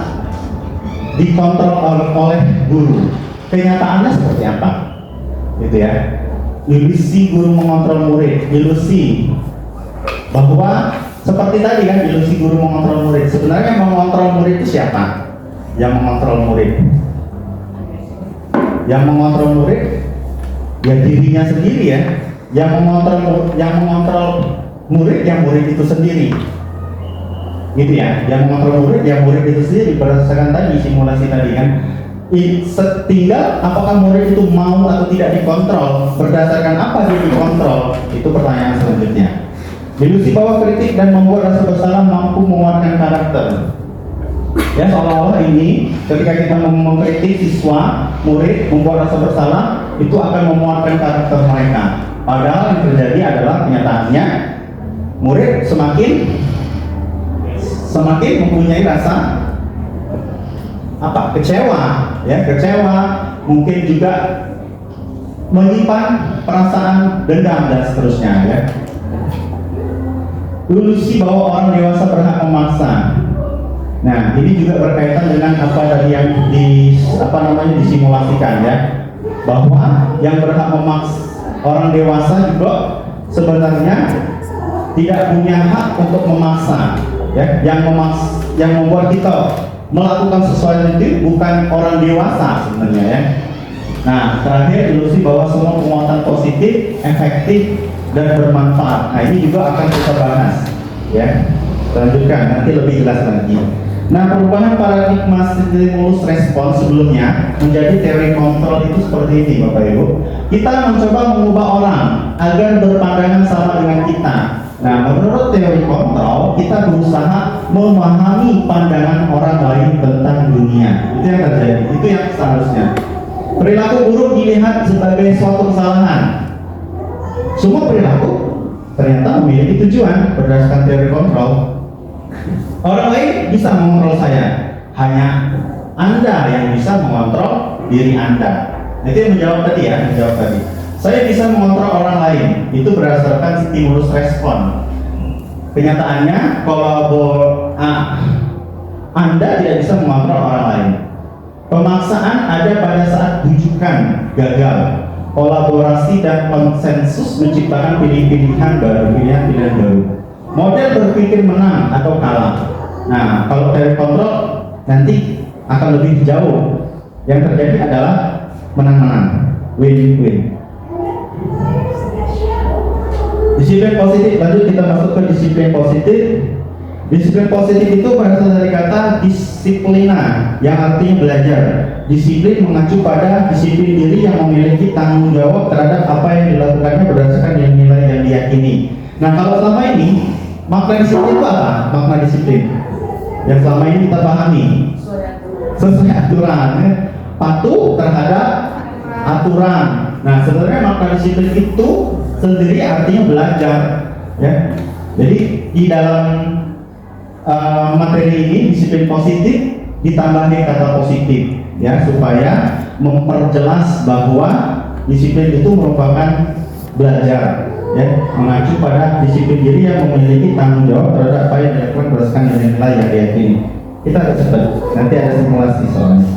dikontrol oleh guru? Kenyataannya seperti apa? Gitu ya. Ilusi guru mengontrol murid, ilusi bahwa seperti tadi kan, ilusi guru mengontrol murid. Sebenarnya yang mengontrol murid itu siapa? Yang mengontrol murid, yang mengontrol murid ya dirinya sendiri ya. Yang mengontrol murid yang murid itu sendiri, gitu ya. Yang mengontrol murid yang murid itu sendiri berdasarkan tadi simulasi tadi kan. Tinggal apakah murid itu mau atau tidak dikontrol, berdasarkan apa dia dikontrol, itu pertanyaan selanjutnya. Ilusi bahwa kritik dan membuat rasa bersalah mampu menguatkan karakter. Ya, seolah-olah ini ketika kita mengkritik siswa, murid, membuat rasa bersalah, itu akan menguatkan karakter mereka. Padahal yang terjadi adalah kenyataannya murid semakin mempunyai rasa apa? Kecewa, ya, kecewa, mungkin juga menyimpan perasaan dendam dan seterusnya, ya. Ilusi bahwa orang dewasa berhak memaksa. Nah, ini juga berkaitan dengan apa tadi yang disimulasikan, ya, bahwa yang berhak memaksa orang dewasa juga sebenarnya tidak punya hak untuk memaksa, ya. Yang membuat kita melakukan sesuatu itu bukan orang dewasa sebenarnya, ya. Nah, terakhir ilusi bahwa semua penguatan positif, efektif dan bermanfaat. Nah, ini juga akan kita bahas, ya. Lanjutkan nanti lebih jelas lagi. Nah, perubahan paradigma stimulus respon sebelumnya menjadi teori kontrol itu seperti ini, Bapak Ibu. Kita mencoba mengubah orang agar berpandangan sama dengan kita. Nah, menurut teori kontrol, kita berusaha memahami pandangan orang lain tentang dunia. Itu yang terjadi, itu yang seharusnya. Perilaku buruk dilihat sebagai suatu kesalahan. Semua perilaku ternyata memiliki tujuan berdasarkan teori kontrol. Orang lain bisa mengontrol saya, hanya Anda yang bisa mengontrol diri Anda. Itu yang menjawab tadi. Saya bisa mengontrol orang lain, itu berdasarkan stimulus respon. Kenyataannya, Anda tidak bisa mengontrol orang lain. Pemaksaan ada pada saat bujukan gagal. Kolaborasi dan konsensus menciptakan pilihan-pilihan baru. Model berpikir menang atau kalah. Nah, kalau teori kontrol nanti akan lebih jauh. Yang terjadi adalah menang-menang, win-win. Disiplin positif, lanjut kita masuk ke disiplin positif. Disiplin positif itu berasal dari kata disiplina yang artinya belajar. disiplin mengacu pada disiplin diri yang memiliki tanggung jawab terhadap apa yang dilakukannya berdasarkan nilai-nilai yang diyakini. Nah, kalau selama ini makna disiplin itu apa? Makna disiplin yang selama ini kita pahami sesuai aturan, ya. Patuh terhadap aturan. Nah, sebenarnya makna disiplin itu sendiri artinya belajar, ya. Jadi di dalam materi ini disiplin positif ditambahkan kata positif, ya, supaya memperjelas bahwa disiplin itu merupakan belajar, ya, mengacu pada disiplin diri yang memiliki tanggung jawab terhadap apa yang dilakukan berdasarkan nilai-nilai yang diyakini. Kita agak cepat, nanti ada simulasi soalnya.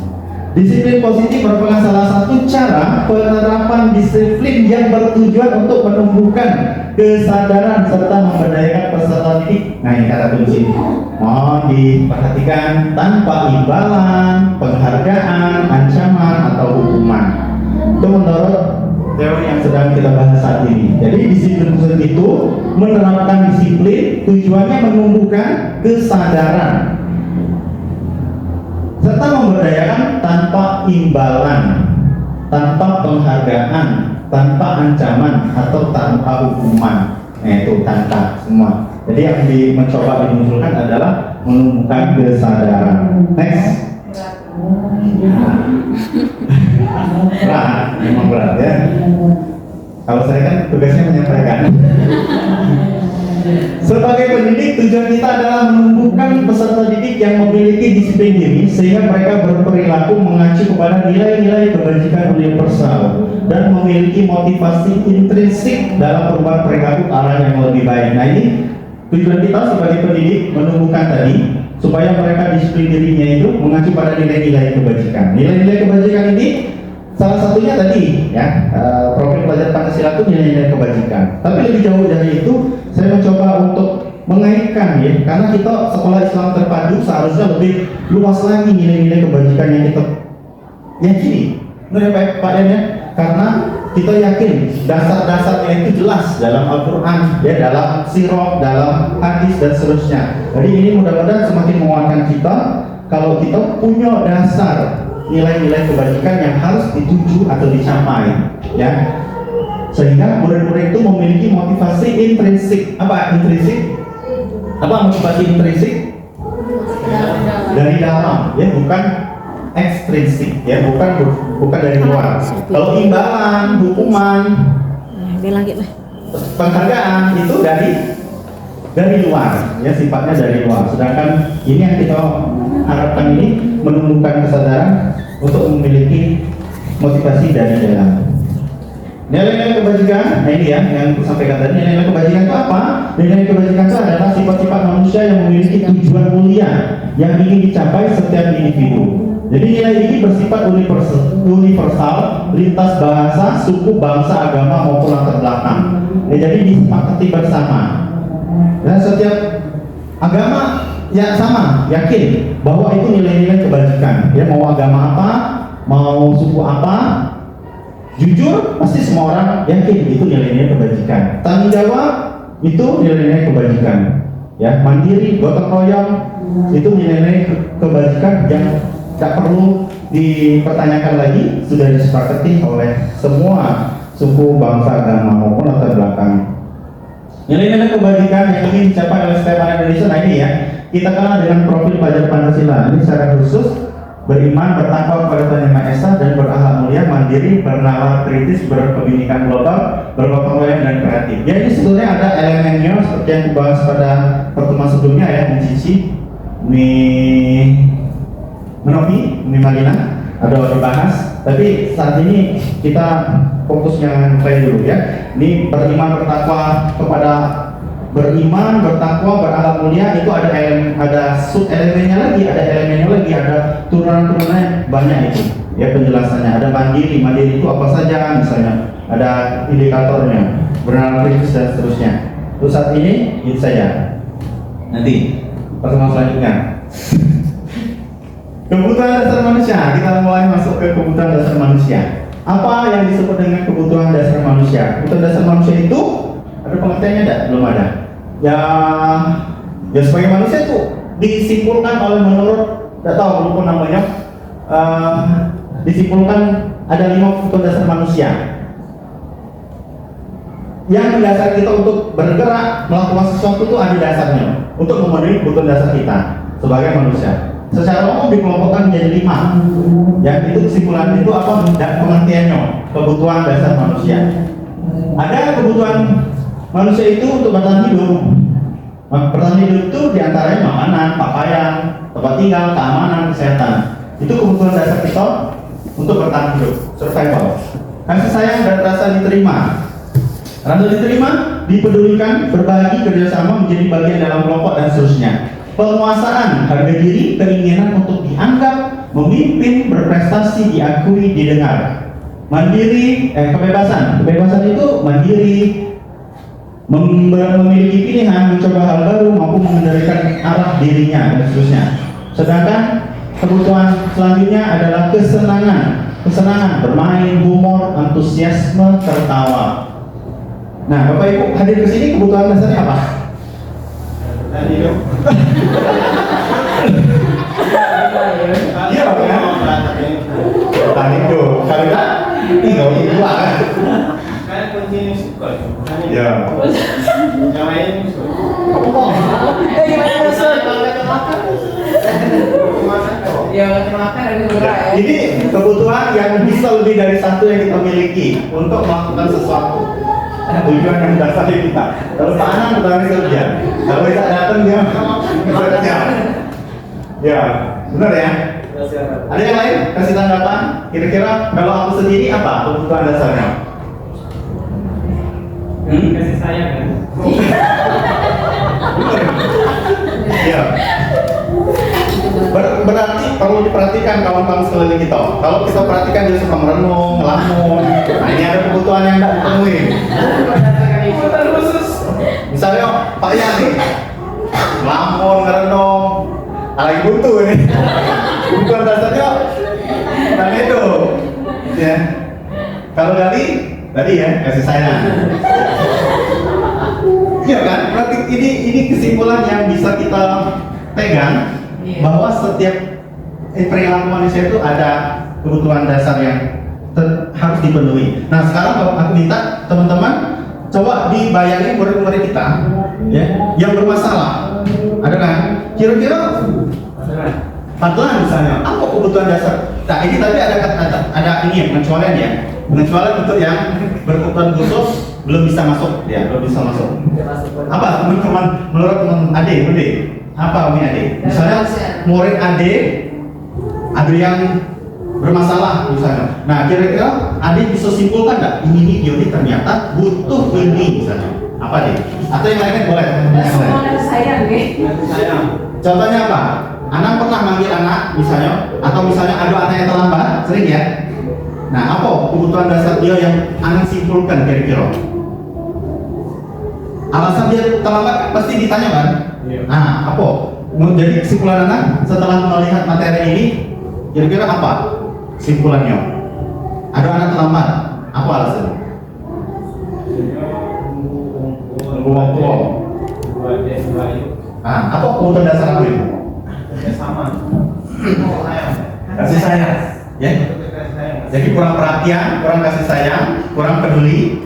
Disiplin positif merupakan salah satu cara penerapan disiplin yang bertujuan untuk menumbuhkan kesadaran serta memberdayakan peserta didik. Nah, ini kata kunci. Mohon diperhatikan, tanpa imbalan, penghargaan, ancaman atau hukuman. Itu menurut teori yang sedang kita bahas saat ini. Jadi disiplin positif itu menerapkan disiplin tujuannya menumbuhkan kesadaran serta memberdayakan tanpa imbalan, tanpa penghargaan, tanpa ancaman atau tanpa hukuman. Nah, itu tanpa semua. Jadi yang mencoba dimunculkan adalah menumbuhkan kesadaran. Next. Berat, memang berat, ya. Kalau saya kan tugasnya menyampaikan. Sebagai pendidik, tujuan kita adalah menumbuhkan peserta didik yang memiliki disiplin diri sehingga mereka berperilaku mengacu kepada nilai-nilai kebajikan universal dan memiliki motivasi intrinsik dalam perubahan perilaku ke arah yang lebih baik. Nah, ini tujuan kita sebagai pendidik menumbuhkan tadi supaya mereka disiplin dirinya itu mengacu pada nilai-nilai kebajikan. Nilai-nilai kebajikan ini salah satunya tadi, ya, profil pelajar Pancasila itu nilai-nilai kebajikan. Tapi lebih jauh dari itu, saya mencoba untuk mengaitkan, ya, karena kita sekolah Islam terpadu seharusnya lebih luas lagi nilai-nilai kebajikan yang kita yakini. Menurut Pak Den, ya, karena kita yakin dasar-dasarnya itu jelas dalam Al-Quran, ya, dalam sirah, dalam hadis dan seterusnya. Jadi ini mudah-mudahan semakin menguatkan kita kalau kita punya dasar nilai-nilai kebajikan yang harus dituju atau dicapai, ya, sehingga murid-murid itu memiliki motivasi intrinsik. Apa intrinsik? Apa motivasi intrinsik? Dari dalam, ya, bukan ekstrinsik, ya, bukan dari luar. Kalau imbalan, hukuman, penghargaan itu dari luar, ya, sifatnya dari luar. Sedangkan ini yang kita harapkan ini menumbuhkan kesadaran untuk memiliki motivasi dari dalam. Nilai-nilai kebajikan, nah ini ya yang aku sampaikan tadi. Nilai-nilai kebajikan itu apa? Nilai-nilai kebajikan itu adalah sifat-sifat manusia yang memiliki tujuan mulia yang ingin dicapai setiap individu. Jadi nilai ini bersifat universal, lintas bahasa, suku, bangsa, agama maupun latar belakang. Ya, jadi disepakati bersama. Dan setiap agama ya sama, yakin bahwa itu nilai-nilai kebajikan. Ya, mau agama apa, mau suku apa, jujur pasti semua orang yakin itu nilai-nilai kebajikan. Tanggung jawab itu nilai-nilai kebajikan. Ya, mandiri, gotong royong itu nilai-nilai kebajikan yang tak perlu dipertanyakan lagi, sudah disepakati oleh semua suku, bangsa, agama maupun latar belakang. Nilai-nilai kebajikan yang ingin dicapai oleh setiap anak Indonesia, nah ini ya, kita kenal dengan profil pelajar Pancasila. Ini secara khusus beriman, bertakwa kepada Tuhan Yang Maha Esa dan berakhlak mulia, mandiri, bernalar kritis, berpendidikan global, bergotong royong dan kreatif. Ya, ini sebetulnya ada elemennya seperti yang dibahas pada pertemuan sebelumnya, ya, Cici, Menopi, Madinah ada dibahas. Tapi saat ini kita fokus yang lain dulu, ya. Ini beriman, bertakwa kepada beriman, bertakwa, berakhlak mulia, itu ada sub elemennya lagi, ada turunan-turunannya banyak itu, ya, penjelasannya. Ada mandiri itu apa saja, misalnya ada indikatornya, bernalar kritis dan seterusnya. Untuk saat ini itu saja. Nanti pertemuan selanjutnya. Kebutuhan dasar manusia, kita mulai masuk ke kebutuhan dasar manusia. Apa yang disebut dengan kebutuhan dasar manusia? Kebutuhan dasar manusia itu ada pengertiannya enggak? Belum ada. Ya sebagai manusia itu disimpulkan oleh menurut, tidak tahu lupa namanya, disimpulkan ada 5 kebutuhan dasar manusia yang mendasari kita untuk bergerak melakukan sesuatu itu ada dasarnya untuk memenuhi kebutuhan dasar kita sebagai manusia. Secara umum dikelompokkan menjadi 5. Yang itu kesimpulan itu apa dan pengertiannya kebutuhan dasar manusia. Ada kebutuhan manusia itu untuk bertahan hidup. Bertahan hidup itu diantaranya makanan, pakaian, tempat tinggal, keamanan, kesehatan. Itu kebutuhan dasar kita untuk bertahan hidup, survival. Kasih sayang dan rasa diterima. Rasa diterima, dipedulikan, berbagi, kerjasama, menjadi bagian dalam kelompok dan seterusnya. Penguasaan, harga diri, keinginan untuk dianggap, memimpin, berprestasi, diakui, didengar. Mandiri, kebebasan. Kebebasan itu mandiri, memiliki pilihan, mencoba hal baru, mampu mengendalikan arah dirinya dan seterusnya. Sedangkan kebutuhan selanjutnya adalah kesenangan, bermain, humor, antusiasme, tertawa. Nah, Bapak Ibu hadir ke sini kebutuhan dasarnya apa? Iya, Pak ya. Tadi itu, kalau enggak, tinggal itu kan. Kan kuncinya suka. Ya. Yang lain Ini kebutuhan yang bisa lebih dari satu yang kita miliki untuk melakukan sesuatu. Tujuan yang mendasari kita. Kalau Pak Anang bertanya kerja, kalau tidak datang dia kerja. Ya, benar ya. Ada yang lain? Kasih tanggapan. Kira-kira kalau aku sendiri apa kebutuhan dasarnya? kasih sayang kan? Ya. Berarti perlu diperhatikan kawan-kawan sekeliling kita. Kalau kita perhatikan dia suka merenung, ngelamun. Nah, ini ada kebutuhan yang tidak dipenuhi. Misalnya Pak Yan nih, ngelamun, ngerenung, lagi butuh ini. Kebutuhan dasarnya dan itu. Ya. Kalau tadi ya kasih sayang. Iya kan? Berarti ini kesimpulan yang bisa kita pegang bahwa setiap perilaku manusia itu ada kebutuhan dasar yang harus dipenuhi. Nah sekarang aku minta teman-teman coba dibayangin murid-murid kita ya yang bermasalah. Ada kan? Kira-kira Fadlan misalnya, apa kebutuhan dasar? Nah ini tadi ada ini pengecualian ya. Pengecualian untuk yang berkebutuhan khusus belum bisa masuk ya, belum bisa masuk. Apa teman-teman menurut teman Ade, Bude? Apa Umi Ade? Misalnya murid Ade ada yang bermasalah misalnya. Nah kira-kira Ade bisa simpulkan nggak ini video ini ternyata butuh ini misalnya. Apa deh? Atau yang lainnya boleh? Sayang deh. Contohnya apa? Anak pernah manggil anak misalnya, atau misalnya ada anak yang terlambat, sering ya. Nah, apa kebutuhan dasar dia yang anak simpulkan kira-kira? Alasan dia terlambat pasti ditanya kan? Nah, apa? Jadi kesimpulan anak setelah melihat materi ini, kira-kira apa kesimpulannya? Ada anak terlambat, apa alasannya? Nunggu. Nah, apa kebutuhan dasar aku itu? Sama. Kasih sayang, ya. Jadi kurang perhatian, kurang kasih sayang, kurang peduli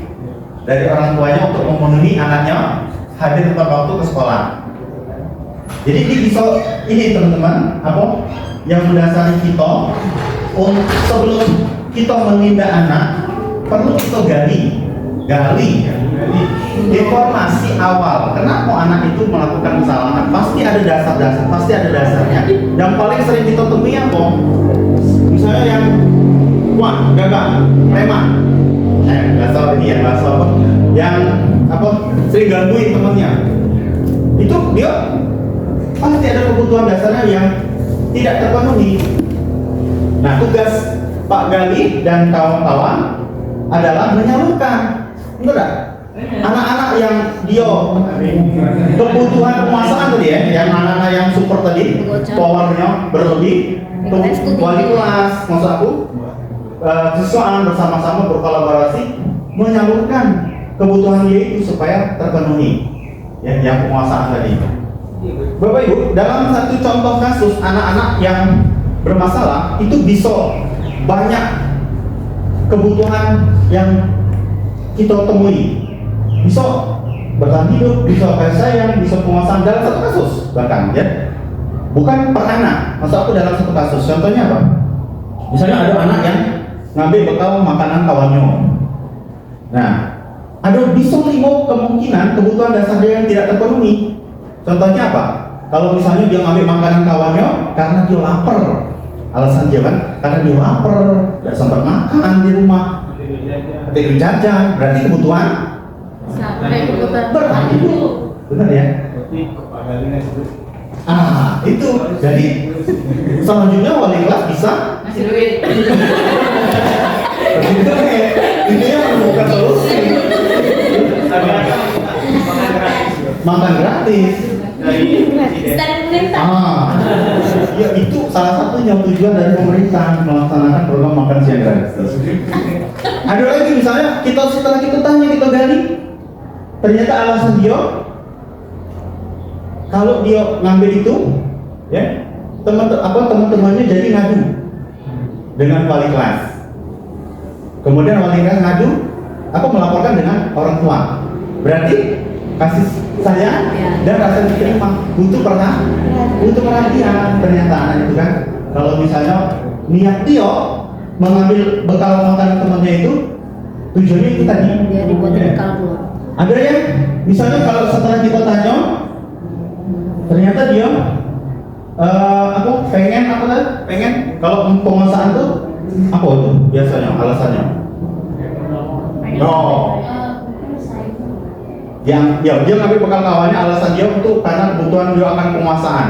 dari orang tuanya untuk memenuhi anaknya hadir tepat waktu ke sekolah. Jadi ini teman-teman, apa yang mendasari kita sebelum kita menindak anak perlu kita gali informasi awal kenapa anak itu melakukan kesalahan. Pasti ada dasarnya. Yang paling sering kita temui apa? Misalnya yang gagal, preman, bahasa ini ya, bahasa apa? Yang apa? Sering gangguin temannya. Itu dia pasti ada kebutuhan dasarnya yang tidak terpenuhi. Nah, tugas Pak Gali dan kawan-kawan adalah menyalurkan. Enggak? Anak-anak yang dia kebutuhan penguasaan tadi ya, yang anak-anak yang super tadi, powernya berlebih, wali kelas, maksud aku, siswaan bersama-sama berkolaborasi menyalurkan kebutuhan dia itu supaya terpenuhi, ya, yang penguasaan tadi. Bapak Ibu, dalam satu contoh kasus anak-anak yang bermasalah itu bisa banyak kebutuhan yang kita temui. Bisa bertahan hidup, bisa kasih sayang, bisa penguasaan dalam satu kasus bahkan ya. Bukan per anak, maksud aku dalam satu kasus. Contohnya apa? Misalnya ada anak yang ngambil bekal makanan kawannya. Nah, ada bisa 5 kemungkinan kebutuhan dasar dia yang tidak terpenuhi. Contohnya apa? Kalau misalnya dia ngambil makanan kawannya karena dia lapar, alasan dia kan karena dia lapar, tidak sempat makan di rumah, pergi jajan, berarti kebutuhan bertahan hidup, benar ya? Itu jadi selanjutnya wali kelas bisa intinya menemukan solusi. Makan gratis. Ya itu salah satunya tujuan dari pemerintah melaksanakan program makan siang gratis. Ada lagi misalnya setelah kita tanya, kita gali, ternyata alasan dia kalau dia ngambil itu, ya teman-temannya jadi ngadu dengan wali kelas. Kemudian wali kelas ngadu, aku melaporkan dengan orang tua. Berarti kasih sayang dan rasa diterima butuh perhatian. Ternyata anak itu kan, kalau misalnya niat dia mengambil bekal makanan temannya itu, tujuannya itu tadi. Dia dibuat bekal dulu. Ada yang misalnya kalau setelah kita tanya, ternyata dia pengen kalau penguasaan tuh apa itu biasanya alasannya? Dia ngambil bekal kawannya, alasan dia untuk karena kebutuhan dia akan penguasaan.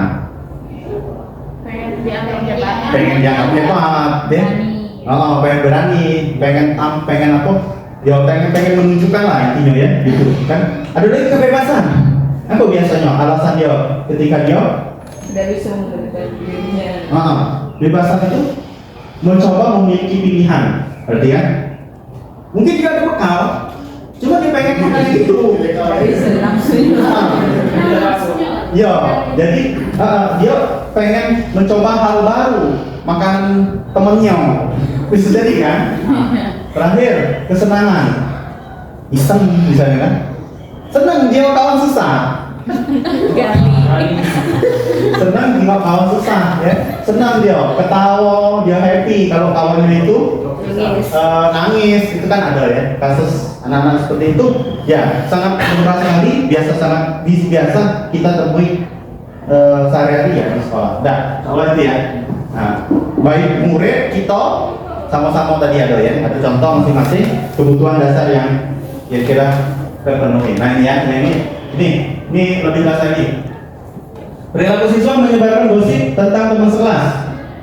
Pengen dianggap hebat, ya. Pengen berani, pengen apa? Dia pengen menunjukkan lah intinya ya, gitu kan. Ada lagi kebebasan. Apa biasanya alasan dia ketika dia tidak bisa menentukan dirinya. Kebebasan itu mencoba memiliki pilihan, berarti kan? Mungkin dia ada bekal, cuma dia pengen makan itu. Ya, jadi dia pengen mencoba hal baru, makan temennya, bisa jadi kan? Terakhir, kesenangan, iseng misalnya kan? Senang dia kawan susah. Senang dia kawan susah, ya. Senang dia ketawa, dia happy kalau kawannya itu nangis, itu kan ada ya kasus anak-anak seperti itu. Ya, sangat murah sekali, biasa kita temui sehari-hari ya di sekolah. Nah, kalau itu ya. Nah, baik murid kita sama-sama tadi ada ya, ada contoh masing-masing kebutuhan dasar yang kira-kira terpenuhi. Nah ini ya, ini lebih jelas lagi. Perilaku siswa menyebarkan gosip tentang teman sekelas,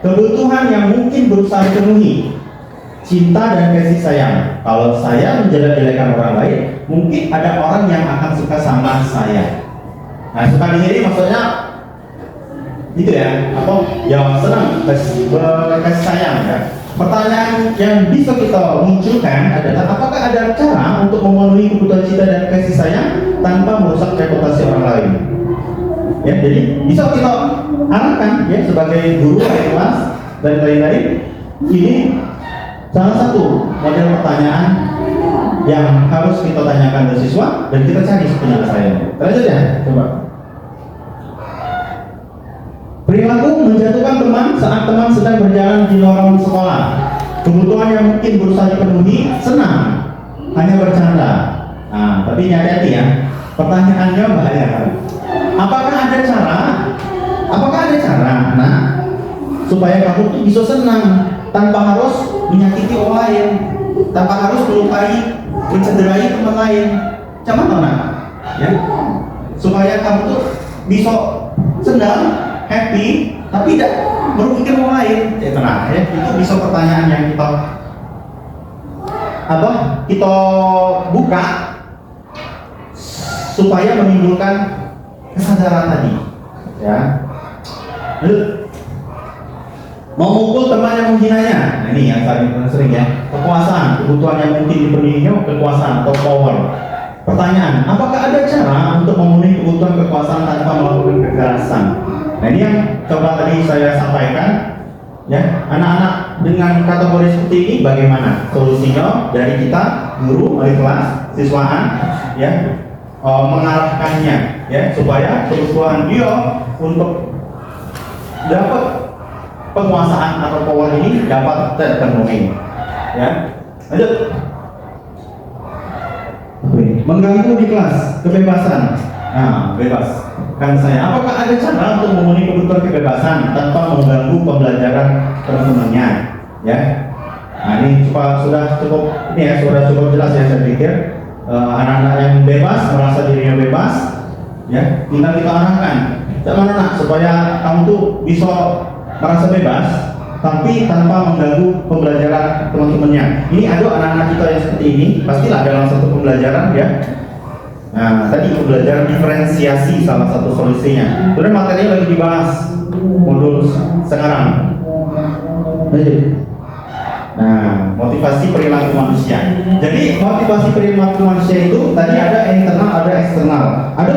kebutuhan yang mungkin berusaha dipenuhi, cinta dan kasih sayang. Kalau saya menjelek-jelekan orang lain, mungkin ada orang yang akan suka sama saya. Nah, suka diri maksudnya gitu ya, ya senang kasih sayang ya. Pertanyaan yang bisa kita munculkan adalah apakah ada cara untuk memenuhi kebutuhan cinta dan kasih sayang tanpa merusak reputasi orang lain? Ya, jadi bisa kita arahkan ya sebagai guru kelas dan lain-lain. Ini salah satu model pertanyaan yang harus kita tanyakan ke siswa dan kita cari penyelesaiannya. Lanjut ya, coba. Perilaku menjatuhkan teman saat teman sedang berjalan di lorong sekolah. Kebutuhan yang mungkin berusaha dipenuhi, senang, hanya bercanda. Nah, tapi hati-hati ya. Pertanyaannya bahaya kan? Apakah ada cara, nah, supaya kamu tuh bisa senang tanpa harus menyakiti orang lain, tanpa harus melukai, mencederai teman lain. Cuman mana? Ya, supaya kamu tuh bisa senang, happy, tapi tidak merugikan orang lain. Ya tenang ya, itu bisa pertanyaan yang kita buka supaya menimbulkan kesadaran tadi. Ya, memukul teman yang menghinanya. Nah, ini yang sering ya. Kekuasaan, kebutuhan yang mungkin dipenuhinya kekuasaan atau power. Pertanyaan, apakah ada cara untuk memenuhi kebutuhan kekuasaan tanpa melakukan kekerasan? Nah, ini yang coba tadi saya sampaikan ya, anak-anak dengan kategori seperti ini bagaimana solusinya dari kita guru, wali kelas, siswaan ya mengarahkannya ya supaya kebutuhan dia untuk dapat penguasaan atau power ini dapat terpenuhi ya. Lanjut. Mengganggu di kelas, kebebasan. Nah, bebas. Kan saya, apakah ada cara untuk memenuhi kebutuhan kebebasan tanpa mengganggu pembelajaran teman-temannya? Ya. Nah, ini sudah cukup ini ya, sudah cukup jelas ya saya pikir. Anak-anak yang bebas, merasa dirinya bebas, ya, tinggal kita arahkan. Jangan nak supaya kamu tuh bisa merasa bebas, tapi tanpa mengganggu pembelajaran teman-temannya. Ini ada anak-anak kita yang seperti ini, pastilah dalam satu pembelajaran ya. Nah, tadi pembelajaran diferensiasi salah satu solusinya. Sebenarnya materinya lagi dibahas modul sekarang. Nah, motivasi perilaku manusia. Jadi motivasi perilaku manusia itu tadi ada internal, ada eksternal. Ada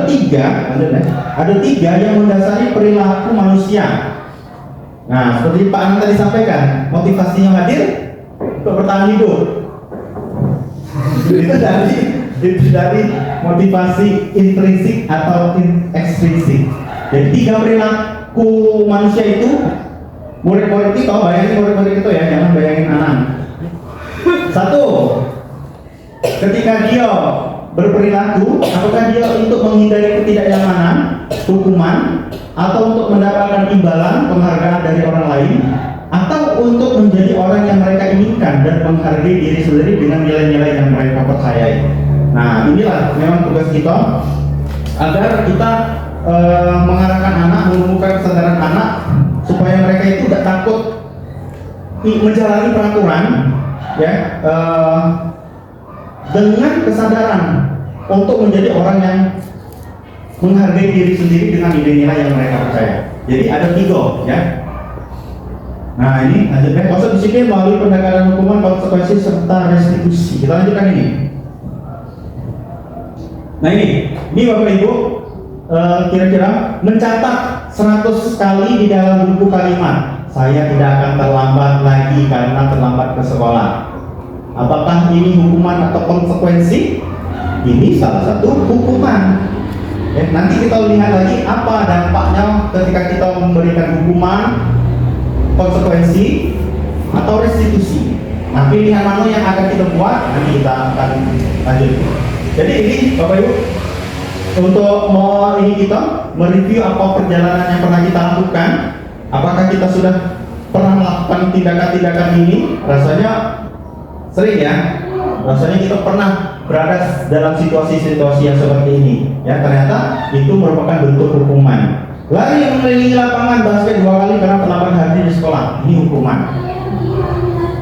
tiga yang mendasari perilaku manusia. Nah, seperti Pak Anang tadi sampaikan, motivasinya hadir untuk bertahan hidup. itu dari motivasi intrinsik atau ekstrinsik. Jadi tiga perilaku manusia itu, murid-murid itu, bayangin murid-murid itu ya, jangan bayangin anak. Satu, ketika dia berperilaku, apakah dia untuk menghindari ketidaknyamanan, hukuman, atau untuk mendapatkan imbalan, penghargaan dari orang lain, atau untuk menjadi orang yang mereka inginkan dan menghargai diri sendiri dengan nilai-nilai yang mereka percayai. Nah, inilah memang tugas kita agar kita mengarahkan anak, menumbuhkan kesadaran anak supaya mereka itu tidak takut menjalani peraturan ya, dengan kesadaran untuk menjadi orang yang menghargai diri sendiri dengan nilai-nilai yang mereka percaya. Jadi ada tiga ya. Nah, ini lanjutkan konsep disiplin melalui pendekatan hukuman, konsekuensi serta restitusi. Kita lanjutkan ini. Nah, ini Bapak Ibu kira-kira mencatat 100 kali di dalam buku kalimat, saya tidak akan terlambat lagi karena terlambat ke sekolah. Apakah ini hukuman atau konsekuensi? Ini salah satu hukuman. Nanti kita lihat lagi apa dampaknya ketika kita memberikan hukuman, konsekuensi, atau restitusi. Nah, pilihan mana yang akan kita buat nanti kita akan lanjut. Jadi ini Bapak Ibu, untuk kita mereview apa perjalanan yang pernah kita lakukan, apakah kita sudah pernah melakukan tindakan-tindakan ini? Rasanya sering ya, rasanya kita pernah berada dalam situasi-situasi yang seperti ini. Ya, ternyata itu merupakan bentuk hukuman. Lari mengelilingi lapangan basket 2 kali karena terlambat hadir di sekolah, ini hukuman.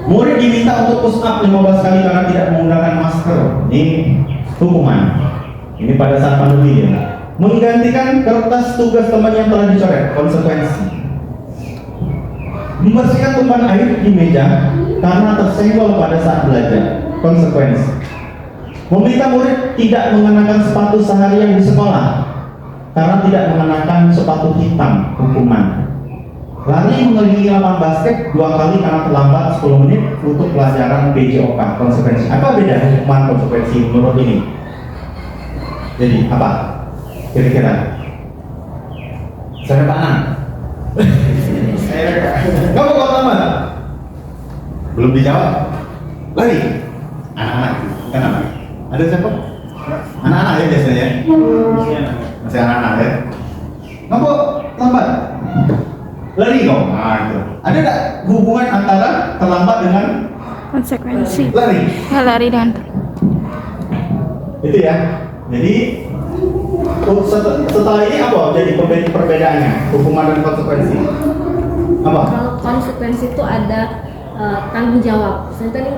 Murid diminta untuk push up 15 kali karena tidak menggunakan masker, ini hukuman. Ini pada saat pandemi ya. Menggantikan kertas tugas teman yang telah dicoret, konsekuensi. Membersihkan tumpahan air di meja karena tersenggol pada saat belajar, konsekuensi. Meminta murid tidak mengenakan sepatu seharian di sekolah karena tidak mengenakan sepatu hitam, hukuman. Lari mengelilingi lapangan basket 2 kali karena terlambat 10 menit untuk pelajaran BJOK, konsekuensi. Apa beda hukuman konsekuensi menurut ini? Jadi apa? Kira-kira? Saya Pak Anang. Kamu kok sama? Belum dijawab? Lari? Anak-anak? Kenapa? Ada siapa? Anak-anak ya biasanya? Masih anak-anak ya? Kamu lambat? Lari kok? Nah, itu. Ada nggak hubungan antara terlambat dengan Konsekuensi. lari? Lari dengan Itu ya. Jadi setelah ini apa jadi perbedaannya hukuman dan konsekuensi? Apa? Kalau konsekuensi itu ada tanggung jawab. Saya tadi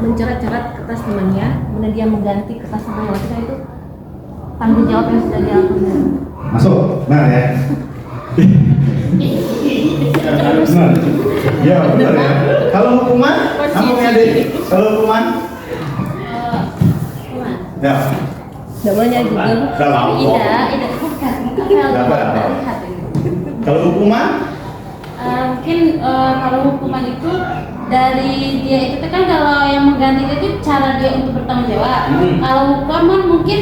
mencoret-coret kertas temannya, kemudian dia mengganti kertas temannya. Itu tanggung jawab yang sudah dia lakukan. Masuk, benar ya? Benar. Ya benar ya. Kalau hukuman, apa yang ada? Kalau hukuman? Ya. Namanya juga. Tidak. Kalau hukuman? Mungkin kalau hukuman itu dari dia itu kan kalau yang mengganti itu cara dia untuk bertanggung jawab. Kalau hukuman mungkin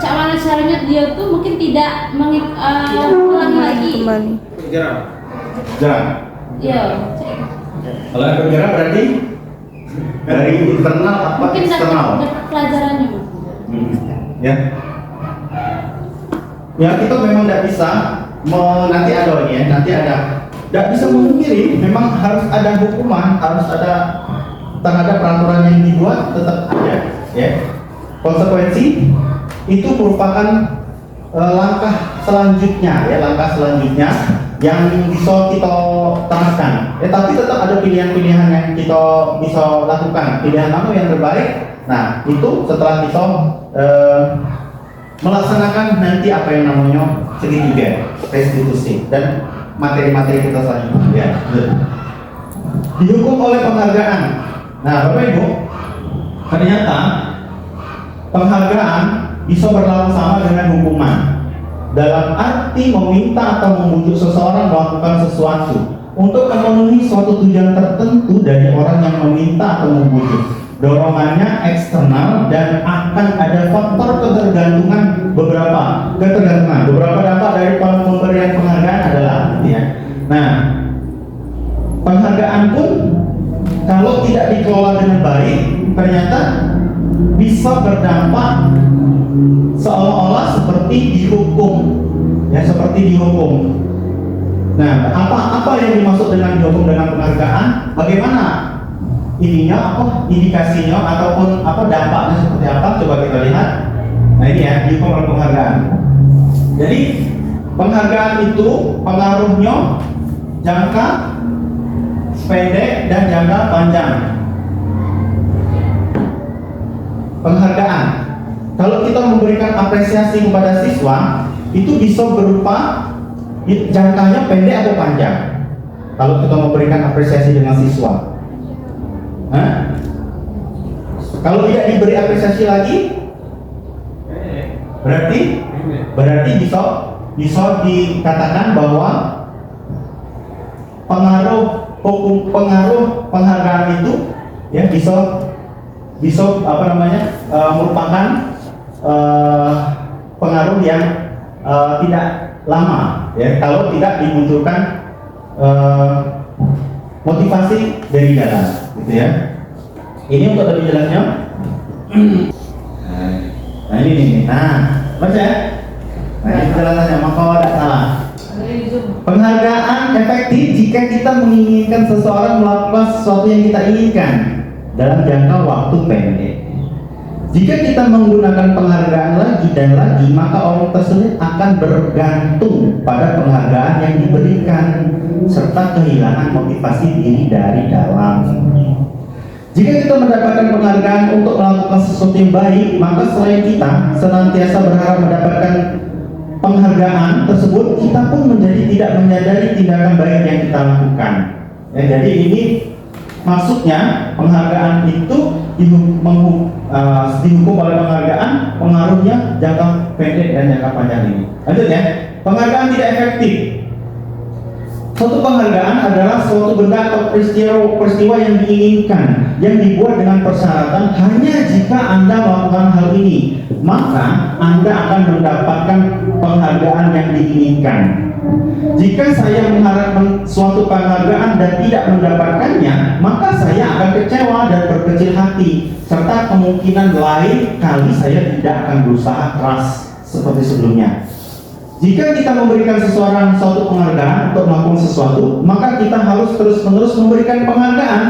cara caranya dia tuh mungkin tidak mengulangi lagi. Jarang. Iya. Kalau efek jerah berarti dari internal apa Mungkin eksternal? dapat pelajarannya. Ya. Ya kita memang tidak bisa nanti ada ini ya, nanti ada. Tidak bisa memungkiri, memang harus ada hukuman, harus ada terhadap peraturan yang dibuat tetap ada. Ya. Konsekuensi itu merupakan langkah selanjutnya, ya langkah selanjutnya yang bisa kita terapkan. Tapi tetap ada pilihan-pilihan yang kita bisa lakukan. Pilihan mana yang terbaik? Nah, itu setelah kita melaksanakan nanti apa yang namanya segitiga, restitusi dan materi-materi kita selanjutnya. Ya, dihukum oleh penghargaan. Nah, Bapak Ibu, ternyata penghargaan bisa berlaku sama dengan hukuman. Dalam arti meminta atau membujuk seseorang melakukan sesuatu untuk memenuhi suatu tujuan tertentu dari orang yang meminta atau membujuk. Dorongannya eksternal dan akan ada faktor ketergantungan beberapa dampak dari pemberian penghargaan adalah ya. Nah, penghargaan pun kalau tidak dikelola dengan baik ternyata bisa berdampak seolah-olah seperti dihukum, ya seperti dihukum. Nah, apa yang dimaksud dengan dihukum dengan penghargaan? Bagaimana ininya, indikasinya ataupun dampaknya seperti apa? Coba kita lihat. Nah ini ya, dihukum oleh penghargaan. Jadi penghargaan itu pengaruhnya jangka pendek dan jangka panjang. Penghargaan, kalau kita memberikan apresiasi kepada siswa, itu bisa berupa jangkanya pendek atau panjang. Kalau kita memberikan apresiasi dengan siswa, kalau tidak diberi apresiasi lagi, berarti bisa dikatakan bahwa pengaruh penghargaan itu ya bisa merupakan pengaruh yang tidak lama ya kalau tidak dimunculkan motivasi dari dalam gitu ya. Ini untuk lebih jelasnya. Nah ini nih. Nah, baca ya. Nah ini penjelasannya, maka tidak salah. Penghargaan efektif jika kita menginginkan seseorang melakukan sesuatu yang kita inginkan dalam jangka waktu pendek. Jika kita menggunakan penghargaan lagi dan lagi, maka orang tersebut akan bergantung pada penghargaan yang diberikan serta kehilangan motivasi diri dari dalam. Jika kita mendapatkan penghargaan untuk melakukan sesuatu yang baik, maka selain kita senantiasa berharap mendapatkan penghargaan tersebut, kita pun menjadi tidak menyadari tindakan baik yang kita lakukan. Ya, jadi ini maksudnya penghargaan itu dihukum oleh penghargaan, pengaruhnya jangka pendek dan jangka panjang ini. Lanjut ya, penghargaan tidak efektif. Suatu penghargaan adalah suatu benda atau peristiwa yang diinginkan, yang dibuat dengan persyaratan hanya jika Anda melakukan hal ini, maka Anda akan mendapatkan penghargaan yang diinginkan. Jika saya mengharapkan suatu penghargaan dan tidak mendapatkannya, maka saya akan kecewa dan berkecil hati, serta kemungkinan lain kali saya tidak akan berusaha keras seperti sebelumnya. Jika kita memberikan seseorang suatu penghargaan untuk melakukan sesuatu, maka kita harus terus-menerus memberikan penghargaan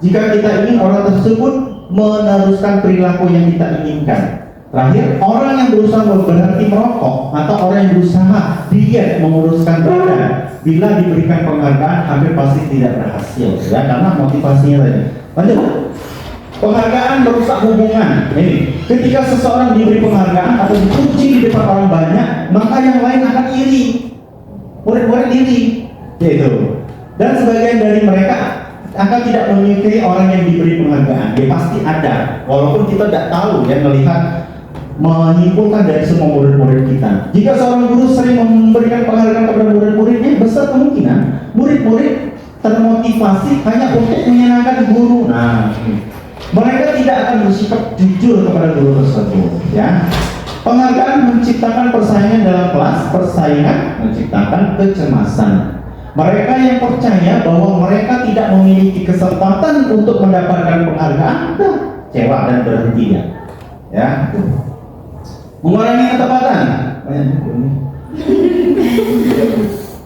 jika kita ingin orang tersebut meneruskan perilaku yang kita inginkan. Terakhir, orang yang berusaha berhenti merokok atau orang yang berusaha diet menguruskan badan, bila diberikan penghargaan hampir pasti tidak berhasil, ya karena motivasinya tadi. Lanjut. Penghargaan merusak hubungan. Ini, ketika seseorang diberi penghargaan atau dipuji di depan orang banyak, maka yang lain akan iri. Murid-murid iri, yaitu. Dan sebagian dari mereka akan tidak menyukai orang yang diberi penghargaan. Dia pasti ada, walaupun kita tidak tahu ya melihat menyimpulkan dari semua murid-murid kita. Jika seorang guru sering memberikan penghargaan kepada murid-muridnya, besar kemungkinan murid-murid termotivasi hanya untuk menyenangkan guru. Nah, mereka tidak akan bersikap jujur kepada guru tersebut, ya. Penghargaan menciptakan persaingan dalam kelas, persaingan menciptakan kecemasan. Mereka yang percaya bahwa mereka tidak memiliki kesempatan untuk mendapatkan penghargaan, kecewa dan berhenti ya. Mengurangi ketepatan.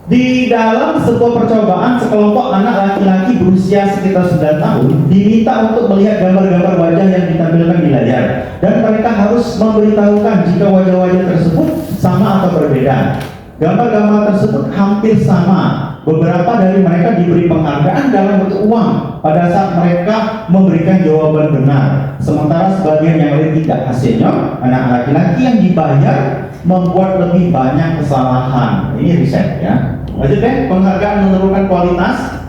Di dalam sebuah percobaan, sekelompok anak laki-laki berusia sekitar 9 tahun diminta untuk melihat gambar-gambar wajah yang ditampilkan di layar, dan mereka harus memberitahukan jika wajah-wajah tersebut sama atau berbeda. Gambar-gambar tersebut hampir sama. Beberapa dari mereka diberi penghargaan dalam bentuk uang pada saat mereka memberikan jawaban benar, sementara sebagian yang lain tidak. Hasilnya, anak laki-laki yang dibayar membuat lebih banyak kesalahan. Ini riset, ya. Lanjut deh, penghargaan menurunkan kualitas.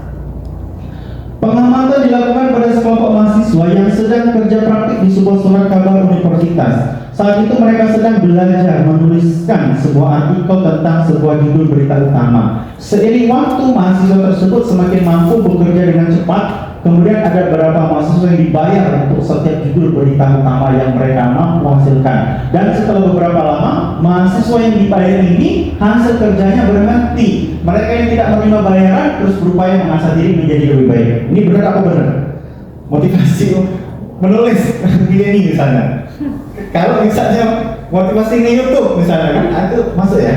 Pengamatan dilakukan pada sekelompok mahasiswa yang sedang kerja praktik di sebuah surat kabar universitas. Saat itu mereka sedang belajar menuliskan sebuah artikel tentang sebuah judul berita utama. Seiring waktu, mahasiswa tersebut semakin mampu bekerja dengan cepat. Kemudian ada beberapa mahasiswa yang dibayar untuk setiap judul berita utama yang mereka mampu hasilkan. Dan setelah beberapa lama, mahasiswa yang dibayar ini hasil kerjanya berhenti. Mereka yang tidak menerima bayaran terus berupaya mengasah diri menjadi lebih baik. Ini benar apa benar? Motivasi menulis ini misalnya. Kalau misalnya motivasi di YouTube misalnya kan, itu masuk ya.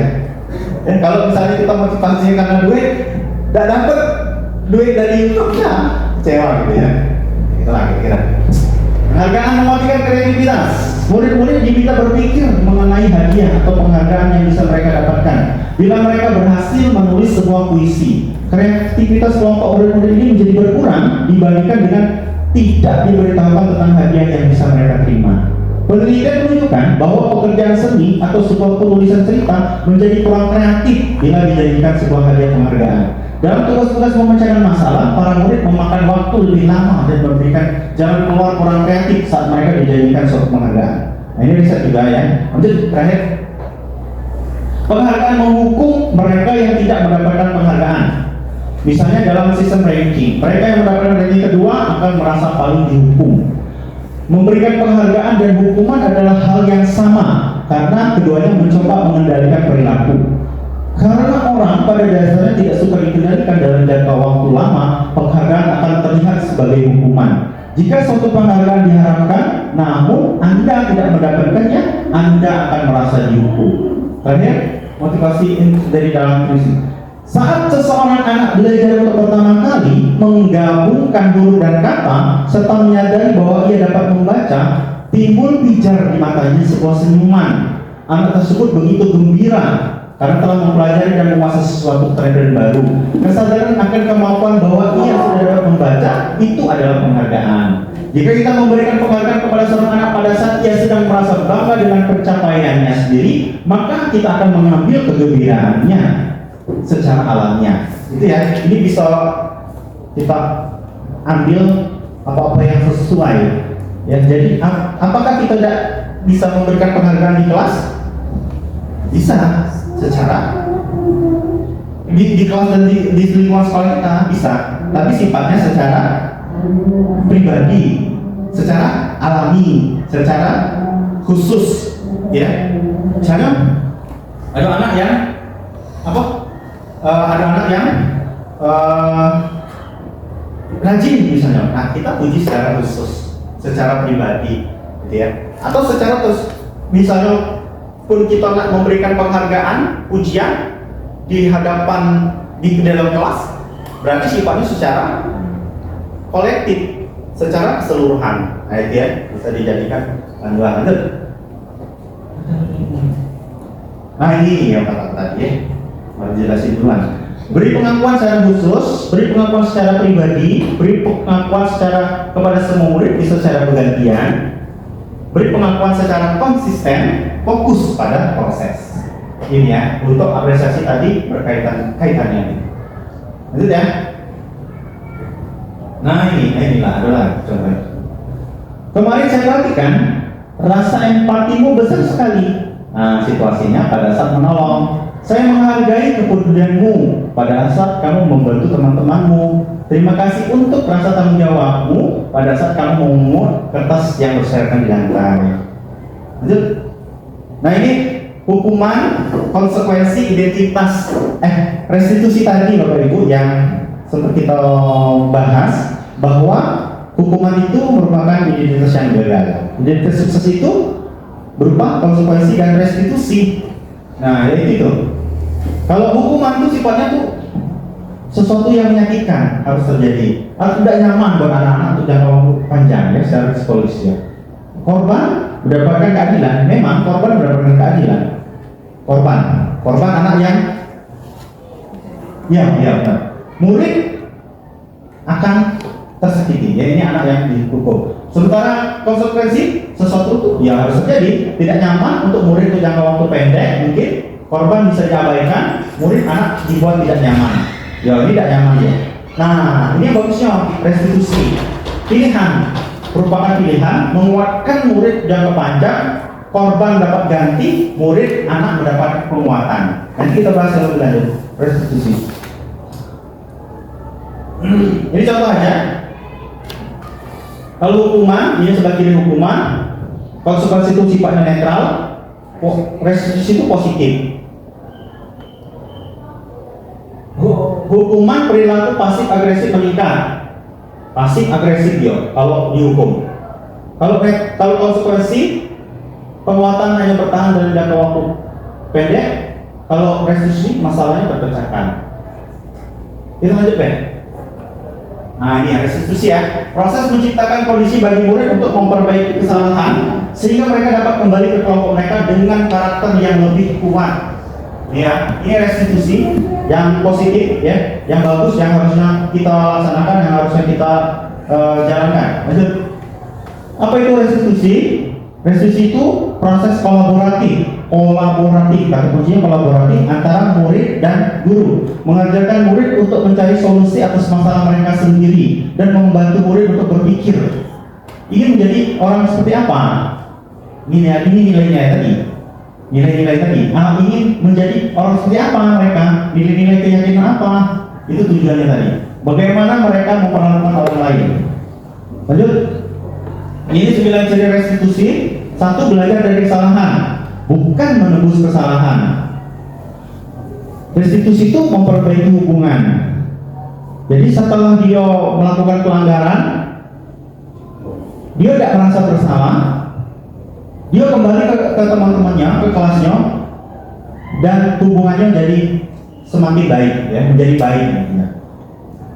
Dan kalau misalnya kita motivasinya karena duit, tidak dapat duit dari YouTube, ya kecewa gitu ya. Itulah kira-kira. Penghargaan mematikan kreativitas. Murid-murid diminta berpikir mengenai hadiah atau penghargaan yang bisa mereka dapatkan bila mereka berhasil menulis sebuah puisi. Kreativitas kelompok murid-murid ini menjadi berkurang dibandingkan dengan tidak diberitahukan tentang hadiah yang bisa mereka terima. Penelitian menunjukkan bahwa pekerjaan seni atau sebuah penulisan cerita menjadi kurang kreatif bila dijadikan sebuah hadiah penghargaan. Dalam tugas-tugas memecahkan masalah, para murid memakan waktu lebih lama dan memberikan jalan keluar kurang kreatif saat mereka dijadikan suatu penghargaan. Nah, ini riset juga ya. Lanjut, terakhir. Penghargaan menghukum mereka yang tidak mendapatkan penghargaan. Misalnya dalam sistem ranking, mereka yang mendapatkan ranking kedua akan merasa paling dihukum. Memberikan penghargaan dan hukuman adalah hal yang sama karena keduanya mencoba mengendalikan perilaku. Karena orang pada dasarnya tidak suka dikendalikan dalam jangka waktu lama, penghargaan akan terlihat sebagai hukuman. Jika suatu penghargaan diharapkan, namun Anda tidak mendapatkannya, Anda akan merasa dihukum. Terakhir, motivasi dari dalam puisi. Saat seseorang anak belajar untuk pertama kali menggabungkan huruf dan kata serta menyadari bahwa ia dapat membaca, timbul pijar di matanya sebuah senyuman. Anak tersebut begitu gembira karena telah mempelajari dan menguasai sesuatu tren dan baru. Kesadaran akan kemampuan bahwa ia sudah dapat membaca itu adalah penghargaan. Jika kita memberikan penghargaan kepada seorang anak pada saat ia sedang merasa bangga dengan pencapaiannya sendiri, maka kita akan mengambil kegembiraannya secara alamiah. Itu ya, ini bisa kita ambil apa-apa yang sesuai. Ya, jadi apakah kita tidak bisa memberikan penghargaan di kelas? Bisa, secara di kelas dan di lingkungan sekolah kita bisa, tapi sifatnya secara pribadi, secara alami, secara khusus, ya. Misalnya ada anak yang ada anak yang rajin misalnya, nah kita puji secara khusus, secara pribadi, gitu ya. Atau secara terus, misalnya pun kita nak memberikan penghargaan, pujian di hadapan di dalam kelas, berarti sifatnya secara kolektif, secara keseluruhan. Nah itu ya, bisa dijadikan panduan. Nah ini yang kata tadi ya. Harus jelasin duluan. Beri pengakuan secara khusus, beri pengakuan secara pribadi, beri pengakuan secara kepada semua murid bisa secara bergantian, beri pengakuan secara konsisten, fokus pada proses. Ini ya, untuk apresiasi tadi kaitannya ini. Lanjut ya. Nah inilah adalah contohnya. Kemarin saya perhatikan rasa empatimu besar sekali. situasinya pada saat menolong. Saya menghargai kepedulianmu pada saat kamu membantu teman-temanmu. Terima kasih untuk rasa tanggung jawabmu pada saat kamu memungut kertas yang berserakan di lantai. Lanjut. Nah, ini hukuman, konsekuensi, identitas, restitusi tadi Bapak Ibu yang sempat kita bahas, bahwa hukuman itu merupakan identitas yang gagal. Identitas sukses itu berupa konsekuensi dan restitusi. Nah, yaitu itu. Kalau hukuman itu sifatnya tuh sesuatu yang menyakitkan harus terjadi, harus tidak nyaman buat anak-anak untuk jangka waktu panjang ya secara psikologis ya. Korban mendapatkan keadilan, memang korban mendapatkan keadilan. Korban anak yang benar. Murid akan tersakiti, ya ini anak yang dihukum. Sementara konsekuensi sesuatu itu ya harus terjadi, tidak nyaman untuk murid untuk jangka waktu pendek, mungkin korban bisa diabaikan, murid anak dibuat tidak nyaman. Ya ini tidak nyaman ya. Nah ini bagusnya restitusi, pilihan, merupakan pilihan menguatkan murid jangka panjang, korban dapat ganti, murid anak mendapat penguatan. Nanti kita bahas lebih lanjut restitusi. Ini contoh aja. Kalau hukuman, ini sebagai hukuman, konsekuensi itu sifatnya netral, restitusi itu positif. Hukuman perilaku pasif agresif meningkat, pasif agresif dia kalau dihukum. Kalau konsekuensi penguatan hanya bertahan dalam jangka waktu pendek, kalau restitusi masalahnya terpecahkan. Kita lanjut ya. Nah ini restitusi ya, proses menciptakan kondisi bagi murid untuk memperbaiki kesalahan sehingga mereka dapat kembali ke kelompok mereka dengan karakter yang lebih kuat. Ya, ini restitusi yang positif ya, yang bagus, yang harusnya kita laksanakan, yang harusnya kita jalankan. Lanjut. Apa itu restitusi? Restitusi itu proses kolaboratif, kata kuncinya kolaboratif antara murid dan guru, mengajarkan murid untuk mencari solusi atas masalah mereka sendiri dan membantu murid untuk berpikir ingin menjadi orang seperti apa. Ini nilainya tadi. Nilai-nilai tadi, ingin menjadi orang seperti apa mereka, nilai-nilai keyakinan apa, itu tujuannya tadi. Bagaimana mereka memperlakukan orang lain. Lanjut. Ini 9 ciri restitusi. 1, belajar dari kesalahan, bukan menebus kesalahan. Restitusi itu memperbaiki hubungan. Jadi setelah dia melakukan pelanggaran, dia tidak merasa bersalah, dia kembali ke teman-temannya, ke kelasnya, dan hubungannya jadi semakin baik, ya, menjadi baik.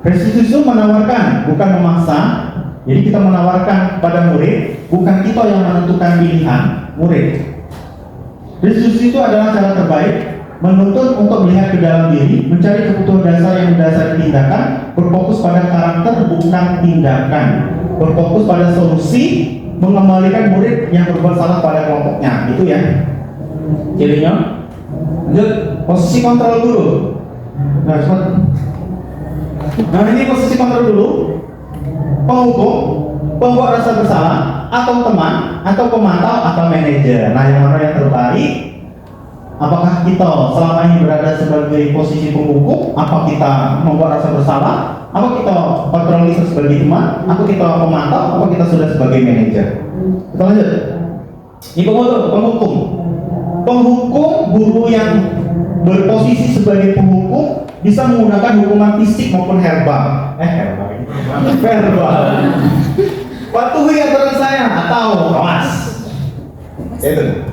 Restitusi itu menawarkan, bukan memaksa. Jadi kita menawarkan pada murid, bukan kita yang menentukan pilihan murid. Restitusi itu adalah cara terbaik, menuntut untuk melihat ke dalam diri, mencari kebutuhan dasar yang mendasari tindakan, berfokus pada karakter bukan tindakan, berfokus pada solusi, mengembalikan murid yang berbuat salah pada kelompoknya. Itu ya cirinya. Lanjut, posisi kontrol dulu. Nah ini posisi kontrol dulu. Penghukum, pembuat rasa bersalah, atau teman, atau pemantau, atau manajer. Nah yang mana yang terbaik? Apakah kita selama ini berada sebagai posisi penghukum? Apa kita membuat rasa bersalah? Apa kita kontrolis sebagai teman? Apa kita pemantau? Apa kita sudah sebagai manajer? Kita lanjut. Ini penghukum. Penghukum, guru yang berposisi sebagai penghukum bisa menggunakan hukuman fisik maupun verbal. Verbal. Patuhi aturan saya atau awas. Itu.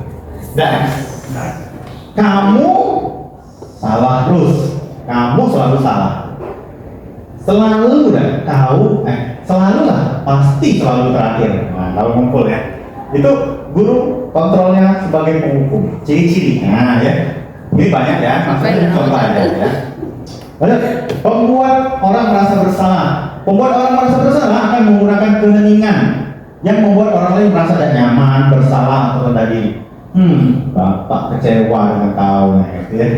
Dan kamu salah terus. Kamu selalu salah. Selalu dah tahu, selalu lah, pasti selalu terakhir. Nah, kalau ngumpul ya. Itu guru kontrolnya sebagai penghukum. Ciri-ciri. Nah, ya. Ini banyak ya, maksudnya contoh aja ya. Pembuat orang merasa bersalah. Pembuat orang merasa bersalah akan menggunakan keheningan yang membuat orang lain merasa tidak nyaman, bersalah atau rendah diri. Bapak kecewa dengan kau, gitu ya.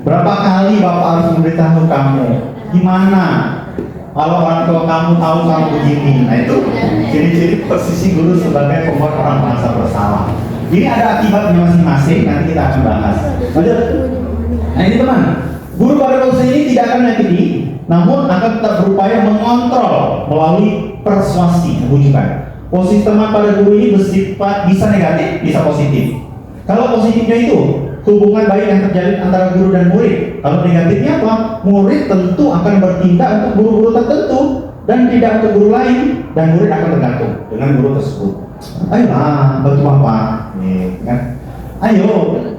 Berapa kali bapak harus memberitahu kamu? Gimana kalau orang tua kamu tahu kamu begini? Nah itu ciri-ciri posisi guru sebagai pembuat orang merasa bersalah. Ini ada akibatnya masing-masing, nanti kita akan bahas. Lanjut. Nah ini teman, guru pada posisi ini tidak akan menyakiti, namun akan tetap berupaya mengontrol melalui persuasi, bujukan. Posisi teman pada guru ini bersifat bisa negatif, bisa positif. Kalau positifnya itu hubungan baik yang terjadi antara guru dan murid. Kalau negatifnya apa? Murid tentu akan bertindak untuk guru-guru tertentu dan tidak untuk guru lain, dan murid akan tergantung dengan guru tersebut. Ayolah, bantu bapak, kan? Ayo,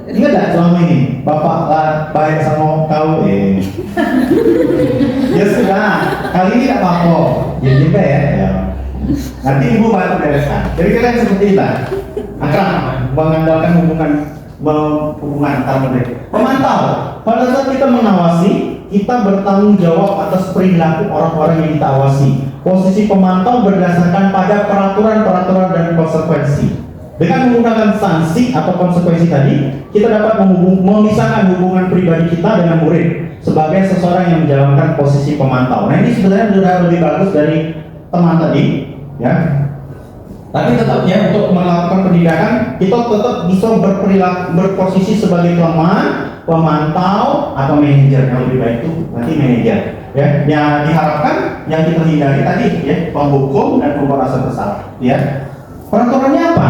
ingat gak selama ini bapak baik sama kau, Ya sudah, kali ini tak apa-apa, ya juga ya. Nanti ibu bantu bereskan. Jadi kalian seperti itu, akrab, mengandalkan hubungan antar murid. Pemantau, pada saat kita mengawasi, kita bertanggung jawab atas perilaku orang-orang yang kita awasi. Posisi pemantau berdasarkan pada peraturan-peraturan dan konsekuensi. Dengan menggunakan sanksi atau konsekuensi tadi, kita dapat memisahkan hubungan pribadi kita dengan murid sebagai seseorang yang menjalankan posisi pemantau. Nah ini sebenarnya sudah lebih bagus dari teman tadi, ya. Tapi tetap ya, untuk melakukan penindakan kita tetap bisa berposisi sebagai teman, pemantau atau manajer. Yang lebih baik itu nanti manajer. Ya, yang diharapkan yang kita hindari tadi ya, penghukum dan pembuat rasa bersalah. Ya, peraturannya apa?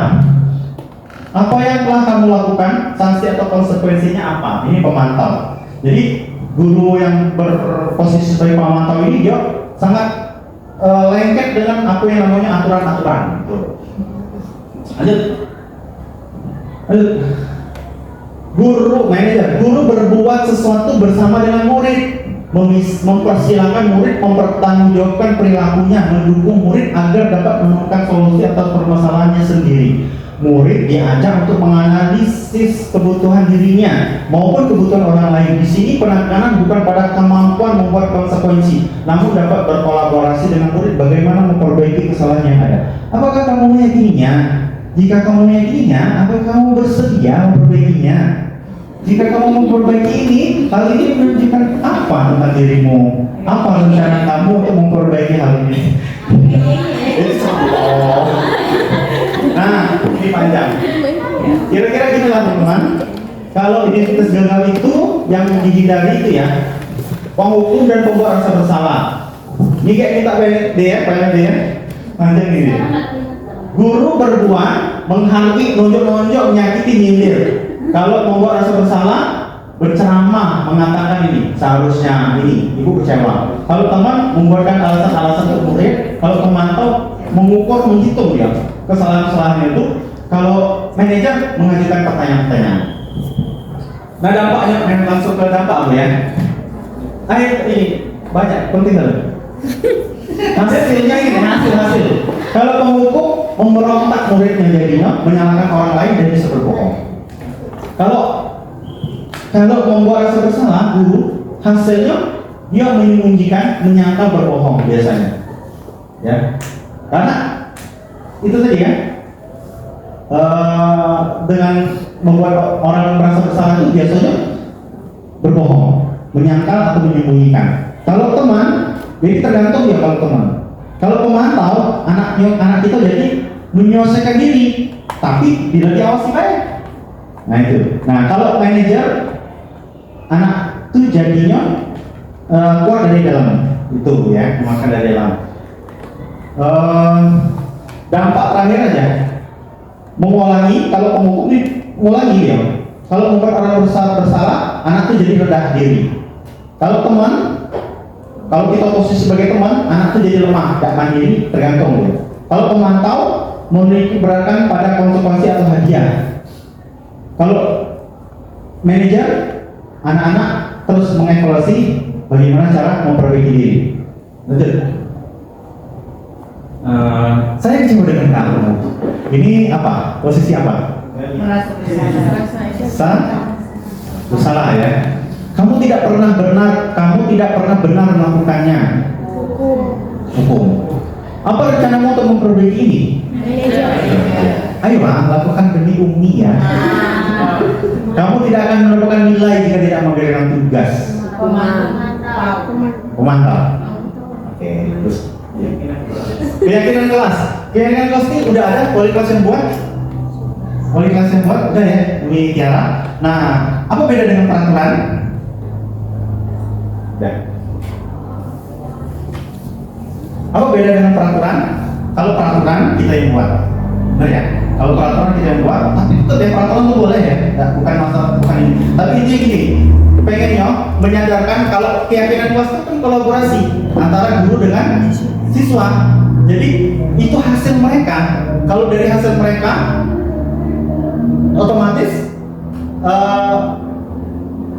Apa yang telah kamu lakukan? Sanksi atau konsekuensinya apa? Ini pemantau. Jadi guru yang berposisi sebagai pemantau ini dia sangat lengket dengan apa yang namanya aturan-aturan. Lanjut. Guru, manajer, guru berbuat sesuatu bersama dengan murid, mempersilahkan murid mempertanggungjawabkan perilakunya, mendukung murid agar dapat menemukan solusi atas permasalahannya sendiri. Murid diajak untuk menganalisis kebutuhan dirinya maupun kebutuhan orang lain. Di sini penekanan bukan pada kemampuan membuat konsekuensi, namun dapat berkolaborasi dengan murid bagaimana memperbaiki kesalahan yang ada. Apakah kamu meyakininya? Jika kamu meyakininya, apakah kamu bersedia memperbaikinya? Jika kamu memperbaiki ini, hal ini menunjukkan apa tentang dirimu? Apa rencana kamu untuk memperbaiki hal ini? Nah, ini panjang. Kira-kira gini lah teman-teman. Kalau identitas gagal itu yang dihindari itu ya, penghukum dan pembuat rasa bersalah. Ini kayak kita PLD ya, panjang ini. Guru berbuat menghalangi, nonjok-nonjok, menyakiti, nyindir. Kalau membuat rasa bersalah, berceramah mengatakan ini seharusnya ini, ibu kecewa. Kalau teman membuatkan alasan-alasan untuk murid, kalau pemantau mengukur, menghitung ya kesalahan-kesalahan itu. Kalau manajer mengajukan pertanyaan-pertanyaan. Nah dampaknya langsung ke dampak apa ya? Ayo ini banyak penting kan? Hasilnya ini hasil. Kalau penghukum memberontak muridnya jadinya, menyalahkan orang lain dan bisa berbohong. Kalau membuat rasa bersalah guru, hasilnya dia menyembunyikan, menyangkal, berbohong biasanya. Ya, karena itu tadi ya. Dengan membuat orang merasa bersalah itu biasanya berbohong, menyangkal atau menyembunyikan. Kalau teman, jadi tergantung ya kalau teman. Kalau pemantau, anak kita jadi menyelesaikan diri, tapi tidak diawasi baik. Nah itu. Nah kalau manajer, anak itu jadinya keluar dari dalam itu ya, makan dari dalam. Dampak terakhir aja, mengulangi. Kalau penghukum ini mengulangi ya. Kalau membuat orang bersalah, anak itu jadi rendah diri. Kalau teman, kalau kita posisi sebagai teman, anak itu jadi lemah, tidak mandiri, tergantung ya. Kalau pemantau, memiliki berakan pada konsekuensi atau hadiah. Kalau manajer, anak-anak terus mengevaluasi bagaimana cara memperbaiki diri. Lanjut. Saya coba dengan kamu. Ini apa? Posisi apa? Merasa bersalah ya. Kamu tidak pernah benar melakukannya. Hukum. Apa rencanamu untuk memperbaiki ini? Ayo lakukan demi Umi ya. Kamu tidak akan mendapatkan nilai jika tidak memberikan tugas. Pemantau. Oke, terus keyakinan kelas. Keyakinan kelas ini udah ada wali kelas yang buat. Wali kelas yang buat, udah ya, Bu Tiara. Nah, apa beda dengan peraturan? Udah. Apa beda dengan peraturan? Kalau peraturan kita yang buat, benar ya? Kalau peraturan kita yang buat, tapi itu ya peraturan itu boleh ya, nah, bukan masalah, bukan ini. Tapi intinya gini, pengennya menyadarkan kalau keyakinan kelas itu kan kolaborasi antara guru dengan siswa. Jadi itu hasil mereka. Kalau dari hasil mereka, otomatis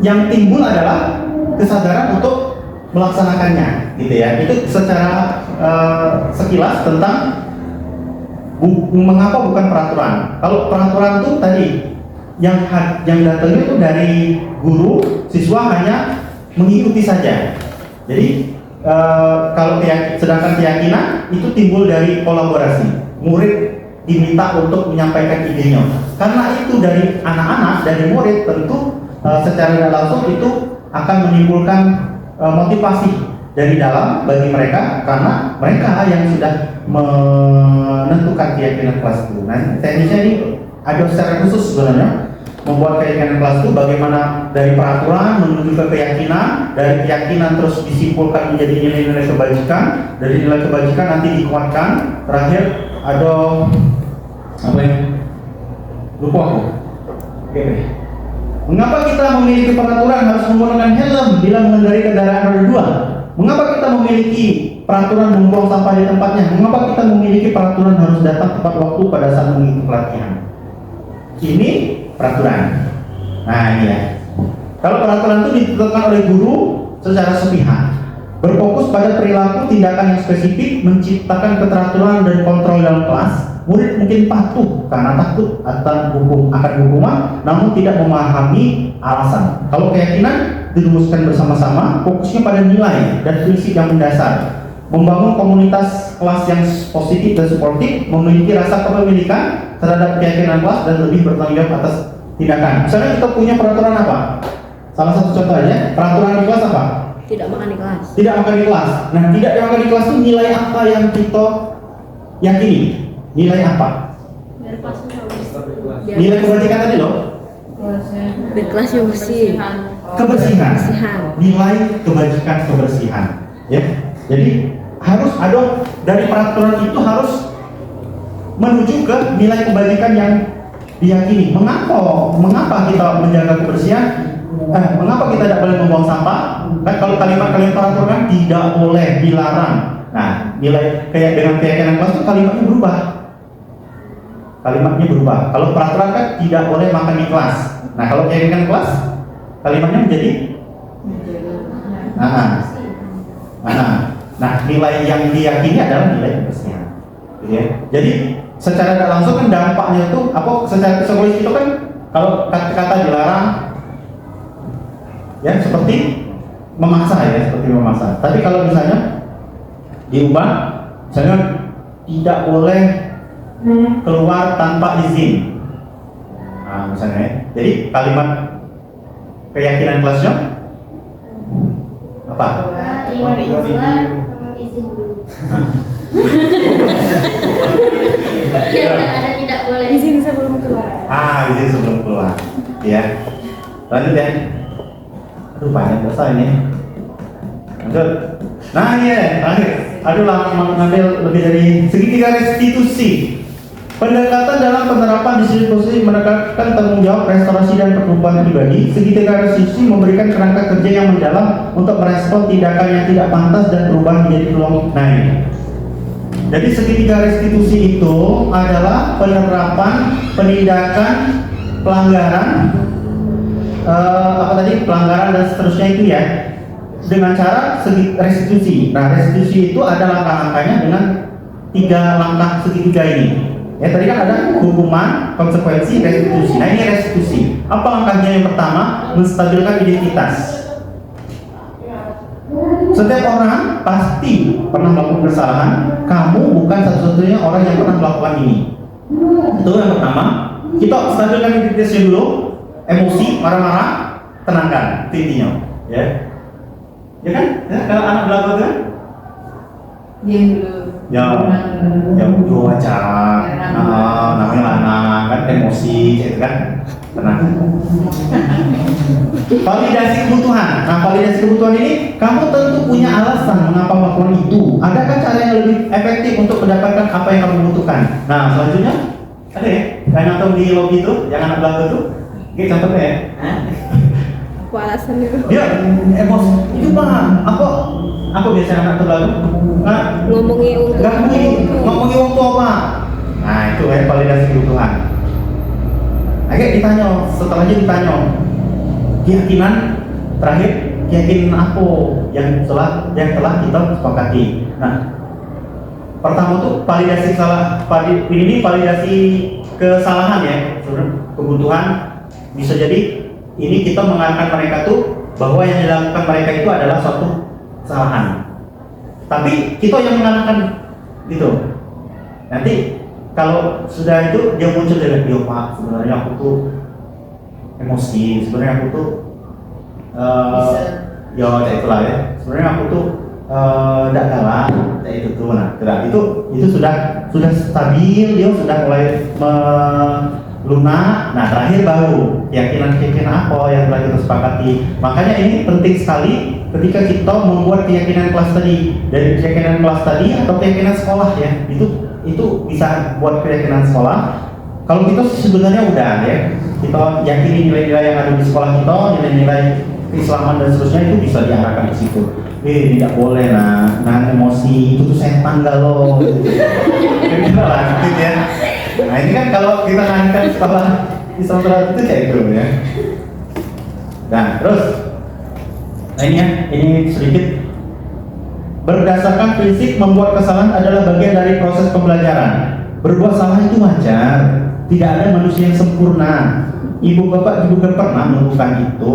yang timbul adalah kesadaran untuk melaksanakannya, gitu ya. Itu secara sekilas tentang mengapa bukan peraturan. Kalau peraturan itu tadi yang datangnya itu dari guru, siswa hanya mengikuti saja. Jadi kalau sedangkan keyakinan itu timbul dari kolaborasi. Murid diminta untuk menyampaikan idenya. Karena itu dari anak-anak, dari murid, tentu secara tidak langsung itu akan menimbulkan motivasi dari dalam bagi mereka, karena mereka yang sudah menentukan keyakinan kelas itu. Nah, teknisnya ini ada secara khusus sebenarnya membuat keyakinan kelas itu bagaimana dari peraturan menuju ke keyakinan, dari keyakinan terus disimpulkan menjadi nilai-nilai kebajikan, dari nilai kebajikan nanti dikuatkan, terakhir ada apa ya? Lupa aku. Oke. Mengapa kita memiliki peraturan harus menggunakan helm bila mengendarai kendaraan roda 2? Mengapa kita memiliki peraturan membuang sampah di tempatnya? Mengapa kita memiliki peraturan harus datang tepat waktu pada saat mengikuti pelatihan? Ini peraturan. Nah, ini ya. Kalau peraturan itu ditetapkan oleh guru secara sepihak, berfokus pada perilaku tindakan yang spesifik, menciptakan keteraturan dan kontrol dalam kelas. Murid mungkin patuh karena takut akan hukuman, namun tidak memahami alasan. Kalau keyakinan dirumuskan bersama-sama, fokusnya pada nilai dan prinsip yang mendasar, membangun komunitas kelas yang positif dan suportif, memiliki rasa kepemilikan terhadap keyakinan kelas dan lebih bertanggung jawab atas tindakan. Misalnya kita punya peraturan apa? Salah satu contoh aja, peraturan di kelas apa? Tidak makan di kelas. Tidak makan di kelas. Nah, tidak makan di kelas itu nilai apa yang kita yakini? Nilai apa? Nilai kebajikan tadi loh. Di kelas yang bersih. Kebersihan. Nilai kebajikan, kebersihan. Ya. Jadi harus ada dari peraturan itu harus menuju ke nilai kebajikan yang diyakini. Mengapa kita menjaga kebersihan? Mengapa kita tidak boleh membuang sampah? Kan kalau kalimat-kalimat peraturan tidak boleh, dilarang. Nah, nilai kayak dengan keyakinan kelas itu kalimatnya berubah. Kalau peraturan kan tidak boleh makan di kelas. Nah, kalau keyakinan kelas kalimatnya menjadi nah, nilai yang diyakini adalah nilai kebersihan. Ya. Jadi secara tidak langsung kan dampaknya itu apa? Secara psikologis itu kan kalau kata-kata dilarang, ya seperti memaksa ya, Tapi kalau misalnya diubah, misalnya tidak boleh keluar tanpa izin. Nah, misalnya, jadi kalimat keyakinan kelasnya apa? Izin dulu. Ada tidak boleh. Izin sebelum keluar. Izin sebelum keluar. Ya. Lanjut ya. Aduh, banyak dosa ini. Lanjut. Nah, ini ya, terakhir. Mengambil lebih dari segitiga restitusi. Pendekatan dalam penerapan distribusi menekankan tanggung jawab restorasi dan pertumbuhan pribadi. Segitiga restitusi memberikan kerangka kerja yang mendalam untuk merespon tindakan yang tidak pantas dan perubahan menjadi peluang naik. Jadi segitiga restitusi itu adalah penerapan penindakan pelanggaran pelanggaran dan seterusnya itu ya, dengan cara restitusi. Nah, restitusi itu ada langkah-langkahnya dengan 3 langkah segitiga ini. Ya, tadi kan ada hukuman, konsekuensi, restitusi. Nah, ini restitusi. Apa langkahnya? Yang pertama, menstabilkan identitas. Setiap orang pasti pernah melakukan kesalahan. Kamu bukan satu-satunya orang yang pernah melakukan ini. Itu yang pertama. Kita stabilkan identitasnya dulu. Emosi, marah-marah, tenangkan intinya. Ya kan? Ya, kalau anak belagu kan? Diam dulu. Ya butuh wajar. Namanya anak kan emosi gitu kan. Tenang. Validasi kebutuhan. Nah, validasi kebutuhan ini kamu tentu punya alasan mengapa melakukan itu. Adakah cara yang lebih efektif untuk mendapatkan apa yang kamu butuhkan? Nah, selanjutnya ada ya, kayak nonton di lobby itu, yang anak belakang itu, oke contohnya ya. Apa alasannya? Dia emosi itu bang, apa biasanya anak terbelakang? Ngomongin Ngomongin uang tua apa? Nah, itu kayak validasi kebutuhan. Oke, ditanya, setelahnya ditanya keyakinan terakhir, keyakinan apa yang telah kita sepakati. Nah, pertama tuh validasi ini validasi kesalahan ya, kebutuhan. Bisa jadi ini kita mengatakan mereka tuh bahwa yang dilakukan mereka itu adalah suatu kesalahan. Tapi kita yang mengatakan gitu. Nanti kalau sudah itu dia muncul dari dia, Pak, sebenarnya aku tuh emosi, sebenarnya aku tuh ya kayak itulah ya. Sebenarnya aku tuh tidak galak, kayak itu tuh. Nah, itu sudah stabil, dia sudah mulai melunak. Nah, terakhir baru keyakinan apa yang telah kita sepakati. Makanya ini penting sekali ketika kita membuat keyakinan kelas tadi, dari keyakinan kelas tadi atau keyakinan sekolah ya, itu bisa buat keyakinan sekolah. Kalau kita sebenarnya udah ya, kita yakini nilai-nilai yang ada di sekolah kita, nilai-nilai keislaman dan seterusnya, itu bisa diarahkan ke situ. Tidak boleh nah emosi itu tuh setan galau. Kita lanjut ya. Nah ini kan kalau kita ngangkat sekolah Islam itu kayak gitu ya. Nah terus, nah ini sedikit. Berdasarkan prinsip membuat kesalahan adalah bagian dari proses pembelajaran. Berbuat salah itu wajar. Tidak ada manusia yang sempurna. Ibu bapak juga pernah melakukan itu.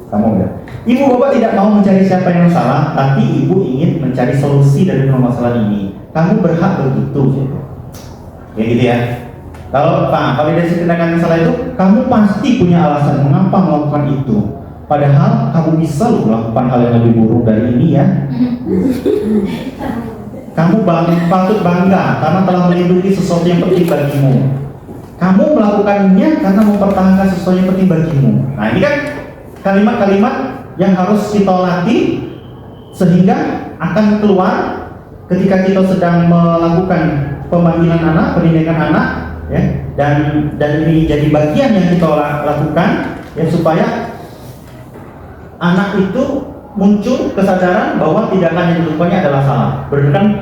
Kamu enggak? Ibu bapak tidak mau mencari siapa yang salah, tapi ibu ingin mencari solusi dari permasalahan ini. Kamu berhak begitu. Ya gitu ya. Kalau validasi tindakan yang salah itu, kamu pasti punya alasan mengapa melakukan itu. Padahal kamu bisa loh melakukan hal yang lebih buruk dari ini ya. Kamu patut bangga karena telah melindungi sesuatu yang penting bagimu. Kamu melakukannya karena mempertahankan sesuatu yang penting bagimu. Nah ini kan kalimat-kalimat yang harus kita latih sehingga akan keluar ketika kita sedang melakukan pemanggilan anak, pendidikan anak, ya. Dan ini jadi bagian yang kita lakukan ya, supaya anak itu muncul kesadaran bahwa tindakan yang dilakukannya adalah salah.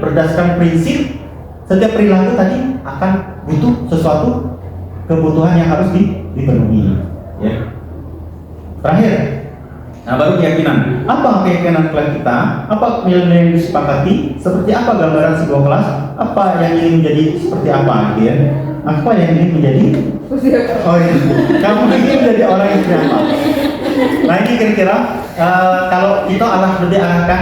Berdasarkan prinsip setiap perilaku tadi akan butuh sesuatu kebutuhan yang harus dipenuhi. Ya. Terakhir, nah baru keyakinan. Apa keyakinan kelas kita? Apa nilai yang disepakati? Seperti apa gambaran sebuah kelas? Apa yang ingin menjadi seperti apa? Gitu ya. Apa yang ingin menjadi? Oh iya. Kamu ingin menjadi orang yang seperti apa? Nah ini kira-kira kalau kita lebih arahkan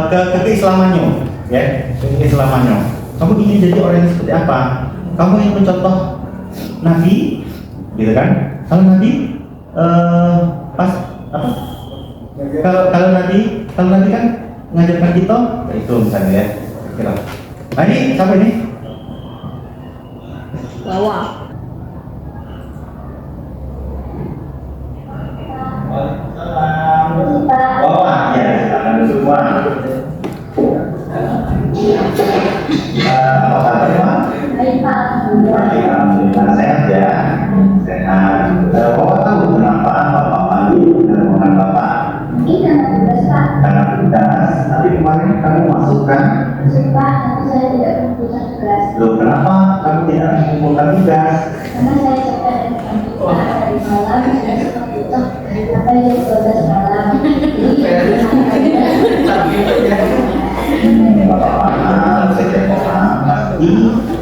ke keislamannya, ya, keislamannya. Kamu ingin jadi orang yang seperti apa? Kamu ingin mencontoh Nabi, gitu kan? Kalau Nabi pas apa? Kalau Nabi kan mengajarkan kita, itu misalnya ya, kira. Nah ini siapa ini? Bawa. Bawa ya, silakan semua. Apa kabar? Alhamdulillah sehat ya, sehat. Bapak tahu kenapa Bapak panggil dengan Bapak? Karena tugas. Tapi kemarin kamu masukkan. Saya tidak mengumpulkan tugas. Loh, kenapa kamu tidak mengumpulkan tugas? Karena saya capek dari malam, saya suka butuh apa yang 12 malam. Bapak paham, saya paham. Pasti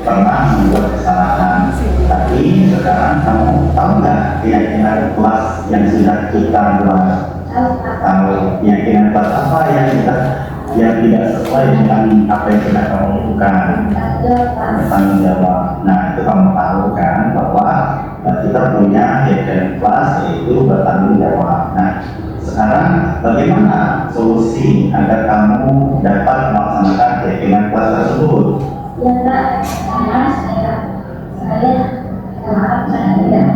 pernah membuat kesalahan. Tapi sekarang kamu tahu nggak keyakinan kelas yang sudah kita buat? Tahu keyakinan kelas apa yang tidak sesuai dengan apa yang sudah kamu lakukan? Tanggung jawab. Nah itu kamu tahu kan bahwa kita punya keyakinan kelas yaitu bertanggung jawab. Nah Sekarang bagaimana solusi agar kamu dapat melaksanakan keyakinan kelas tersebut? Ya Pak, karena saya maaf saya tidak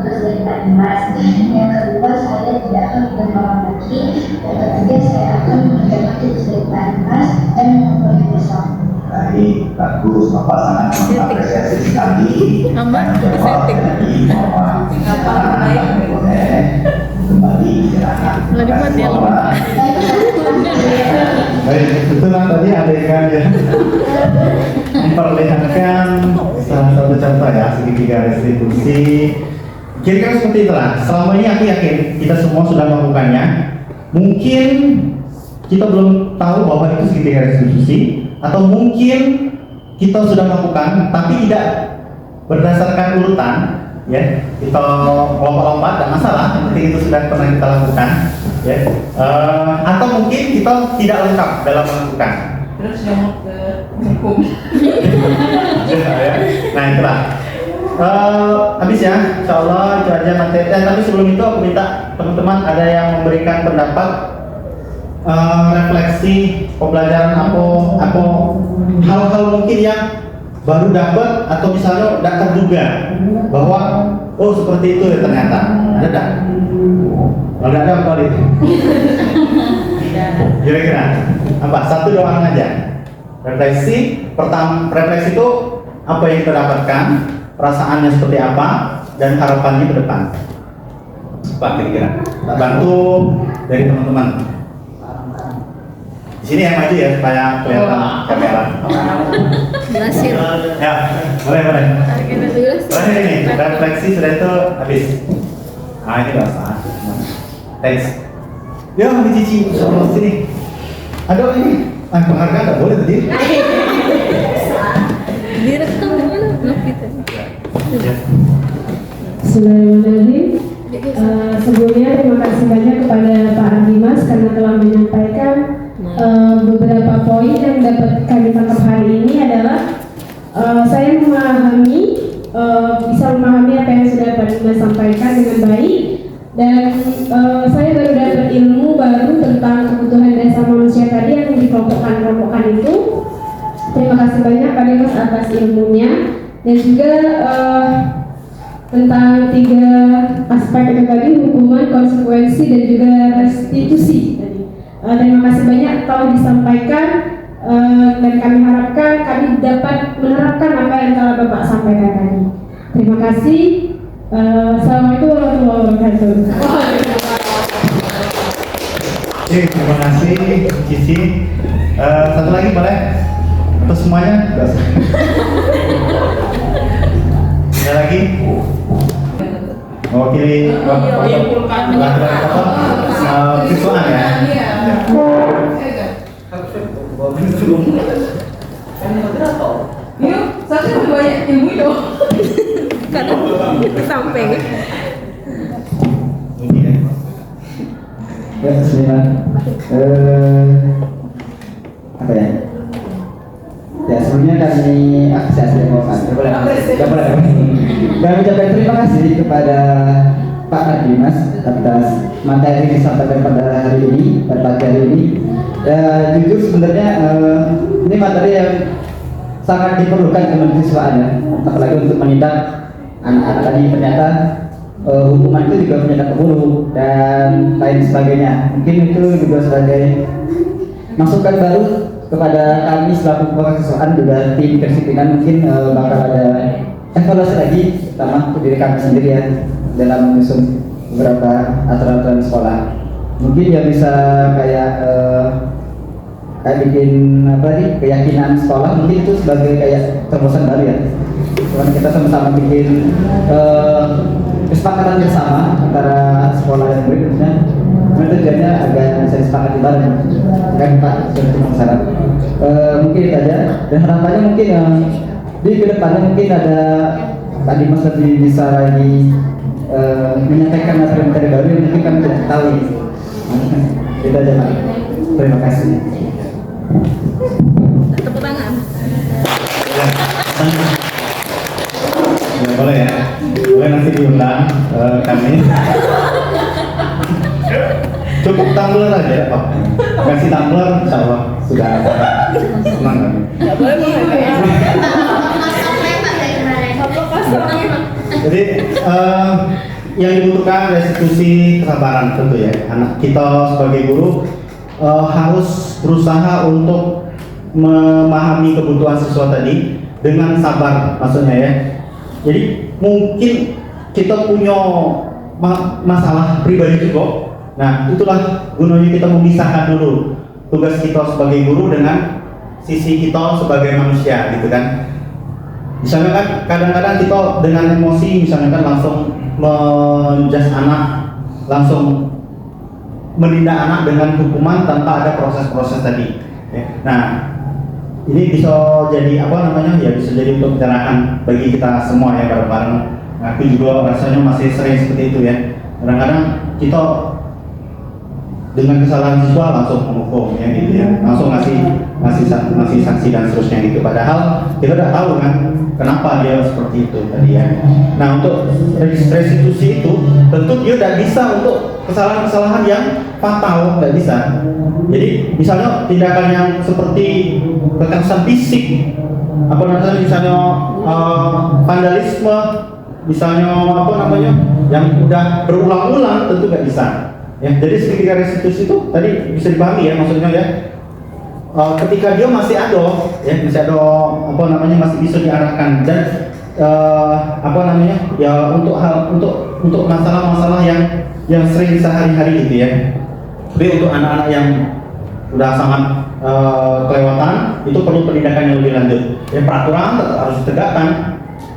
kesulitan Mas. Yang kedua saya tidak akan bermalam lagi. Yang ketiga saya akan menghadapi kesulitan Mas dan memulai besok. Baik, bagus, Bapak sangat mengapresiasi sekali tanggung jawab dari Bapak. Sekarang boleh kembali istirahat. Baik, itulah tadi adegan yang memperlihatkan salah satu contoh ya segitiga restitusi. Kira-kira seperti itulah. Selama ini aku yakin kita semua sudah melakukannya. Mungkin kita belum tahu bahwa itu segitiga restitusi, atau mungkin kita sudah melakukan tapi tidak berdasarkan urutan, ya. Kita lompat-lompat, tidak masalah. Yang penting itu sudah pernah kita lakukan, ya. Atau mungkin kita tidak lengkap dalam melakukan. Terus yang ke hukum. Nah itulah. Habis ya, insya Allah itu aja materi. Tapi sebelum itu aku minta teman-teman ada yang memberikan pendapat, refleksi pembelajaran apa hal-hal mungkin yang baru dapat atau misalnya tidak terduga bahwa oh seperti itu ya ternyata ada tak? Kalau tidak ada apa itu? Kira-kira apa? Satu doang aja. Refleksi refleksi itu apa yang kita dapatkan, perasaannya seperti apa, dan harapannya ke depan. Pak kira-kira tak bantu dari teman-teman. Di sini yang maju ya supaya kelihatan kamera. Jelasin. Ya, boleh. Boleh ini, refleksi sudah itu habis. Ah ini bahasa. Thanks. Ya, Cici, sama sini. Ada ini. Penghargaan tak boleh tadi. Direkam mana? Kita. Bismillahirrahmanirrahim. Sebelumnya terima kasih banyak kepada Pak Dimas karena telah menyampaikan beberapa poin yang dapat kami tangkap hari ini adalah saya memahami, bisa memahami apa yang sudah Pak Dimas sampaikan dengan baik, dan saya baru dapat ilmu baru tentang kebutuhan dasar manusia tadi yang dikelompokkan itu. Terima kasih banyak Pak Dimas atas ilmunya, dan juga tentang 3 aspek itu tadi, hukuman, konsekuensi, dan juga restitusi tadi. Terima kasih banyak telah disampaikan, dan kami harapkan kami dapat menerapkan apa yang telah Bapak sampaikan tadi. Terima kasih. Assalamualaikum warahmatullahi wabarakatuh. Oke, terima kasih Cici. Satu lagi boleh? Atau semuanya? Ada lagi? Mewakili siswaan ya? Yuk, saya lebih banyak ilmu itu. Karena samping. Ya, bismillah. Apa ya? Ya, sebelumnya kami apresiasi kami ucapkan terima kasih kepada Pak Dimas atas materi yang disampaikan pada hari ini, pada pagi hari ini. Jujur sebenarnya ini materi yang sangat diperlukan kemahasiswaan ya, apalagi untuk menindak anak-anak tadi. Ternyata hukuman itu juga menindak keburu dan lain sebagainya. Mungkin itu juga sebagai masukan baru kepada kami selaku kemahasiswaan, juga tim kedisiplinan. Mungkin bakal ada evaluasi lagi, terutama untuk diri kami sendiri ya, dalam menyusun beberapa aturan-aturan sekolah. Mungkin ya bisa kayak bikin apa nih, keyakinan sekolah, mungkin itu sebagai kayak terobosan baru ya. Cuman kita sama-sama bikin kesepakatan bersama antara sekolah dan murid, tentunya tujuannya agar bisa disepakati bareng kan Pak, sudah syarat. Mungkin itu aja, dan harapannya mungkin di kedepannya mungkin ada Pak Dimas lebih bisa lagi menyampaikan materi-materi baru yang mungkin kami tidak tahu. Itu aja Pak. Terima kasih. Tepuk tangan. Ya, boleh ya. Boleh nanti diundang kami. cukup tumbler aja Pak. Kasih tumbler insya Allah sudah senang kan? Nggak boleh Jadi yang dibutuhkan restitusi kesabaran tentu ya. Anak kita sebagai guru harus berusaha untuk memahami kebutuhan siswa tadi dengan sabar maksudnya ya. Jadi mungkin kita punya masalah pribadi juga. Nah itulah gunanya kita memisahkan dulu tugas kita sebagai guru dengan sisi kita sebagai manusia gitu kan. Misalnya kan kadang-kadang kita dengan emosi misalnya kan langsung menjas anak, langsung menindak anak dengan hukuman tanpa ada proses-proses tadi. Nah ini bisa jadi apa namanya ya, bisa jadi untuk pencerahan bagi kita semua ya bareng-bareng. Aku juga rasanya masih sering seperti itu ya. Kadang-kadang kita dengan kesalahan siswa langsung menghukum ya gitu ya, langsung ngasih sanksi dan seterusnya gitu. Padahal kita udah tahu kan kenapa dia seperti itu tadi ya. Nah untuk restitusi itu tentu dia tidak bisa untuk kesalahan-kesalahan yang fatal, tidak bisa. Jadi misalnya tindakan yang seperti kekerasan fisik, apa namanya misalnya vandalisme, misalnya apa namanya yang udah berulang-ulang tentu nggak bisa. Ya, jadi ketika restitusi itu tadi bisa dipahami ya maksudnya ya. Ketika dia masih ada apa namanya masih bisa diarahkan dan apa namanya ya untuk masalah-masalah yang sering sehari-hari gitu ya. Tapi untuk anak-anak yang udah sangat kelewatan itu perlu pendidikan yang lebih lanjut. Ya peraturan harus ditegakkan.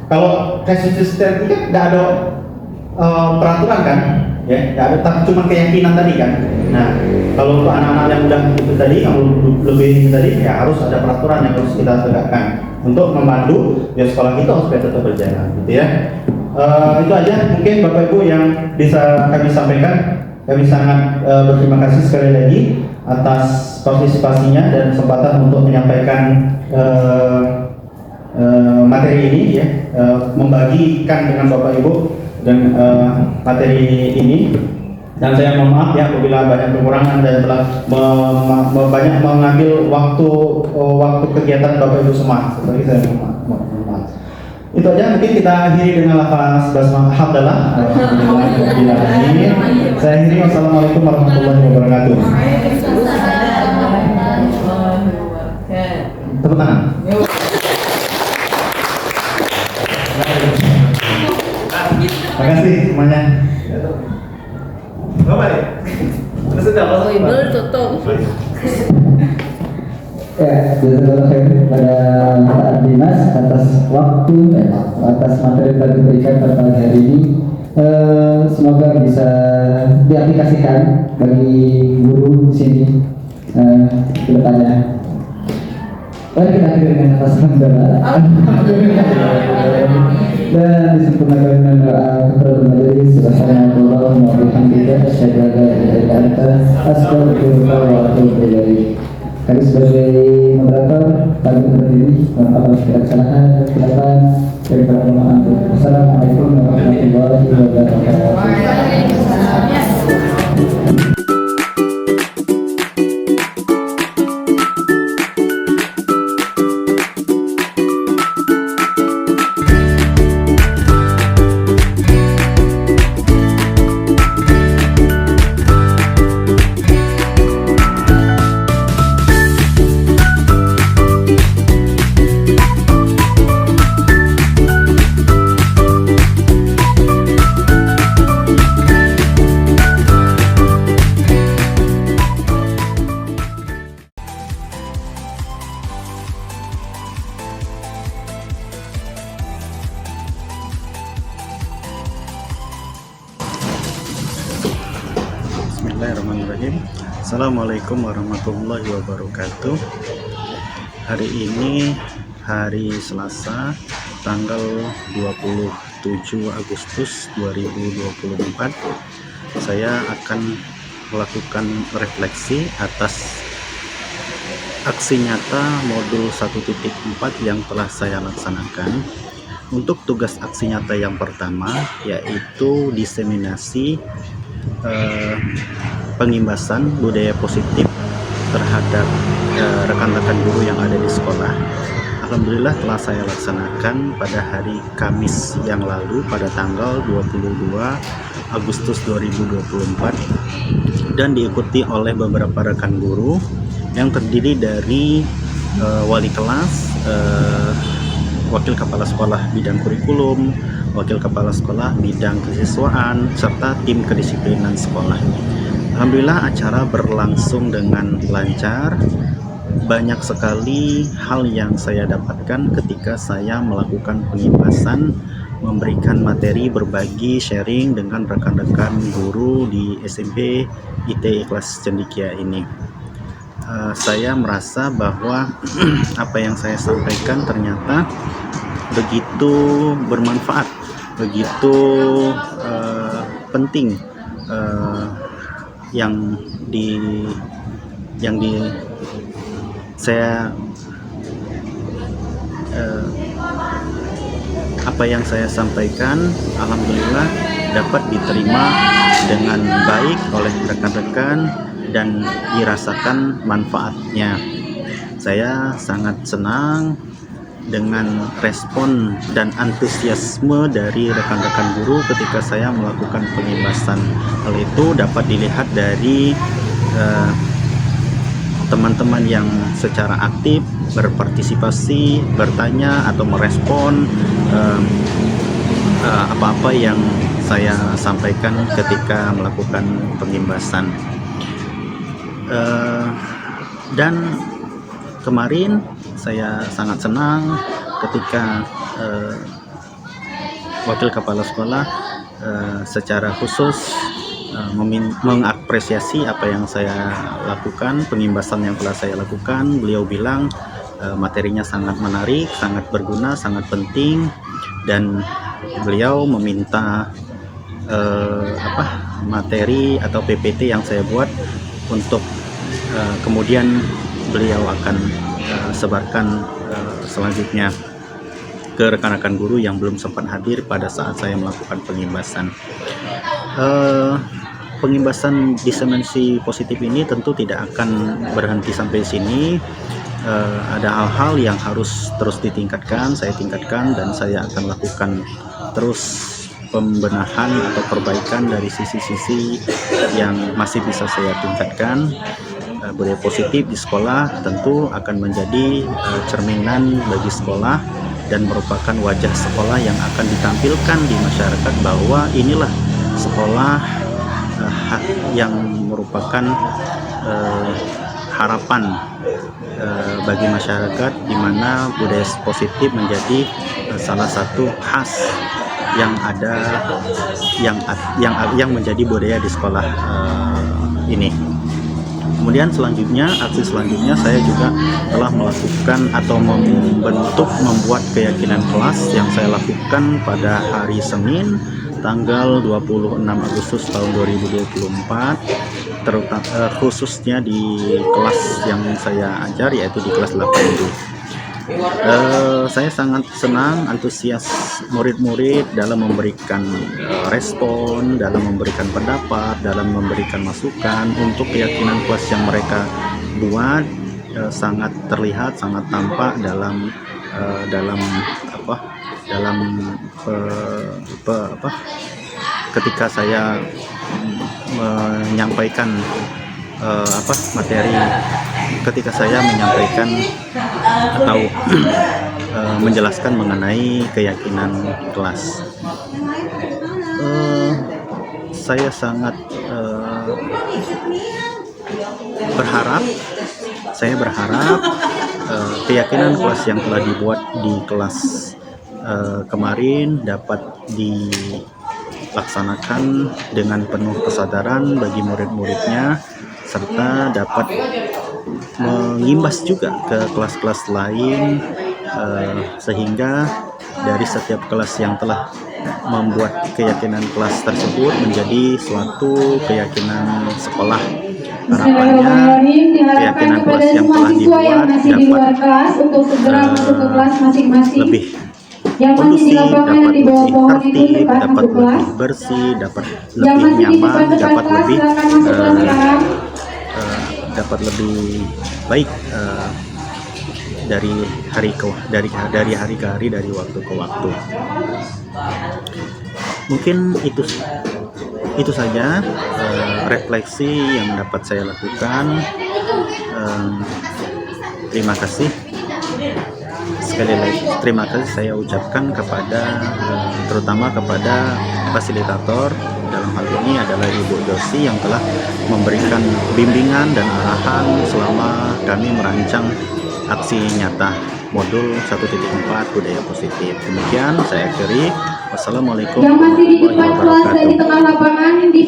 Kalau restitusi tadi kan tidak ada peraturan kan. Ya, ada tapi cuma keyakinan tadi kan. Nah, kalau untuk anak-anak yang udah itu tadi, yang lebih tadi, ya harus ada peraturan yang harus kita tegakkan untuk membantu ya sekolah kita supaya tetap berjalan, gitu ya. Itu aja mungkin Bapak Ibu yang bisa kami sampaikan. Kami sangat berterima kasih sekali lagi atas partisipasinya dan kesempatan untuk menyampaikan materi ini ya, membagikan dengan Bapak Ibu dan materi ini. Dan saya mohon maaf ya apabila banyak kekurangan dan telah banyak mengambil waktu kegiatan Bapak Ibu semua. Sekali saya mohon maaf. Itu aja, mungkin kita akhiri dengan lafaz basmalah hamdalah. Saya akhiri, wassalamualaikum warahmatullahi wabarakatuh. Tepuk tangan. Terima kasih semuanya. Bapak, sudah tutup. Ya, jazakallahu khairan pada Pak Dimas atas waktu atas materi yang diberikan pada pagi hari ini. Semoga bisa diaplikasikan bagi guru di sini ke depannya. Mari kita akhiri dengan atas hamdalah. Dan disempurnakan dengan doa kepada majelis. Subhanallahumma wa bihamdika asyhadu an la ilaha illa anta astaghfiruka wa atubu ilaik. Kami sebagai moderator kami berdiri atas kesalahan dari para ulama. Assalamualaikum warahmatullahi wabarakatuh. Bismillahirrahmanirrahim. Assalamualaikum warahmatullahi wabarakatuh. Hari ini hari Selasa tanggal 27 Agustus 2024. Saya akan melakukan refleksi atas aksi nyata modul 1.4 yang telah saya laksanakan. Untuk tugas aksi nyata yang pertama yaitu diseminasi pengimbasan budaya positif terhadap rekan-rekan guru yang ada di sekolah. Alhamdulillah telah saya laksanakan pada hari Kamis yang lalu pada tanggal 22 Agustus 2024 dan diikuti oleh beberapa rekan guru yang terdiri dari wali kelas, wakil kepala sekolah bidang kurikulum, wakil kepala sekolah bidang kesiswaan, serta tim kedisiplinan sekolah. Alhamdulillah acara berlangsung dengan lancar. Banyak sekali hal yang saya dapatkan ketika saya melakukan pengimbasan, memberikan materi, berbagi, sharing dengan rekan-rekan guru di SMP IT Ikhlas Cendekia ini. Saya merasa bahwa apa yang saya sampaikan ternyata begitu bermanfaat, begitu penting, apa yang saya sampaikan alhamdulillah dapat diterima dengan baik oleh rekan-rekan dan dirasakan manfaatnya. Saya sangat senang dengan respon dan antusiasme dari rekan-rekan guru ketika saya melakukan pengimbasan. Hal itu dapat dilihat dari teman-teman yang secara aktif berpartisipasi, bertanya atau merespon apa-apa yang saya sampaikan ketika melakukan pengimbasan. Dan kemarin saya sangat senang ketika wakil kepala sekolah secara khusus mengapresiasi apa yang saya lakukan, pengimbasan yang telah saya lakukan. Beliau bilang materinya sangat menarik, sangat berguna, sangat penting, dan beliau meminta materi atau PPT yang saya buat untuk kemudian beliau akan sebarkan selanjutnya ke rekan-rekan guru yang belum sempat hadir pada saat saya melakukan pengimbasan. Pengimbasan diseminasi positif ini tentu tidak akan berhenti sampai sini. Ada hal-hal yang harus terus ditingkatkan, saya tingkatkan, dan saya akan lakukan terus pembenahan atau perbaikan dari sisi-sisi yang masih bisa saya tingkatkan. Budaya positif di sekolah tentu akan menjadi cerminan bagi sekolah dan merupakan wajah sekolah yang akan ditampilkan di masyarakat bahwa inilah sekolah yang merupakan harapan bagi masyarakat, di mana budaya positif menjadi salah satu khas yang ada yang menjadi budaya di sekolah ini. Kemudian aksi selanjutnya saya juga telah melakukan atau membuat keyakinan kelas yang saya lakukan pada hari Senin tanggal 26 Agustus tahun 2024, khususnya di kelas yang saya ajar, yaitu di kelas 8D. Saya sangat senang, antusias murid-murid dalam memberikan respon, dalam memberikan pendapat, dalam memberikan masukan untuk keyakinan kelas yang mereka buat. Sangat terlihat, sangat tampak dalam ketika saya menyampaikan materi, ketika saya menyampaikan atau menjelaskan mengenai keyakinan kelas. Saya sangat berharap keyakinan kelas yang telah dibuat di kelas kemarin dapat dilaksanakan dengan penuh kesadaran bagi murid-muridnya, serta dapat mengimbas juga ke kelas-kelas lain, sehingga dari setiap kelas yang telah membuat keyakinan kelas tersebut menjadi suatu keyakinan sekolah. Harapannya keyakinan kelas yang telah dibuat dapat lebih Yang masih di kondusif, lapangan dapat dan di bawah lebih pohon itu tertib, tepat dapat untuk kelas. lebih bersih, dapat Yang lebih masih di nyaman, depan dapat kelas lebih silakan masuk kelas sekarang. dapat lebih baik dari hari ke hari, dari waktu ke waktu. Mungkin itu saja refleksi yang dapat saya lakukan. Terima kasih sekali lagi, terima kasih saya ucapkan kepada terutama kepada fasilitator, dalam hal ini adalah Ibu Josi yang telah memberikan bimbingan dan arahan selama kami merancang aksi nyata modul 1.4 budaya positif. Demikian saya akhiri. Wassalamualaikum Yang masih di depan warahmatullahi kelas dan di wabarakatuh. tengah lapangan di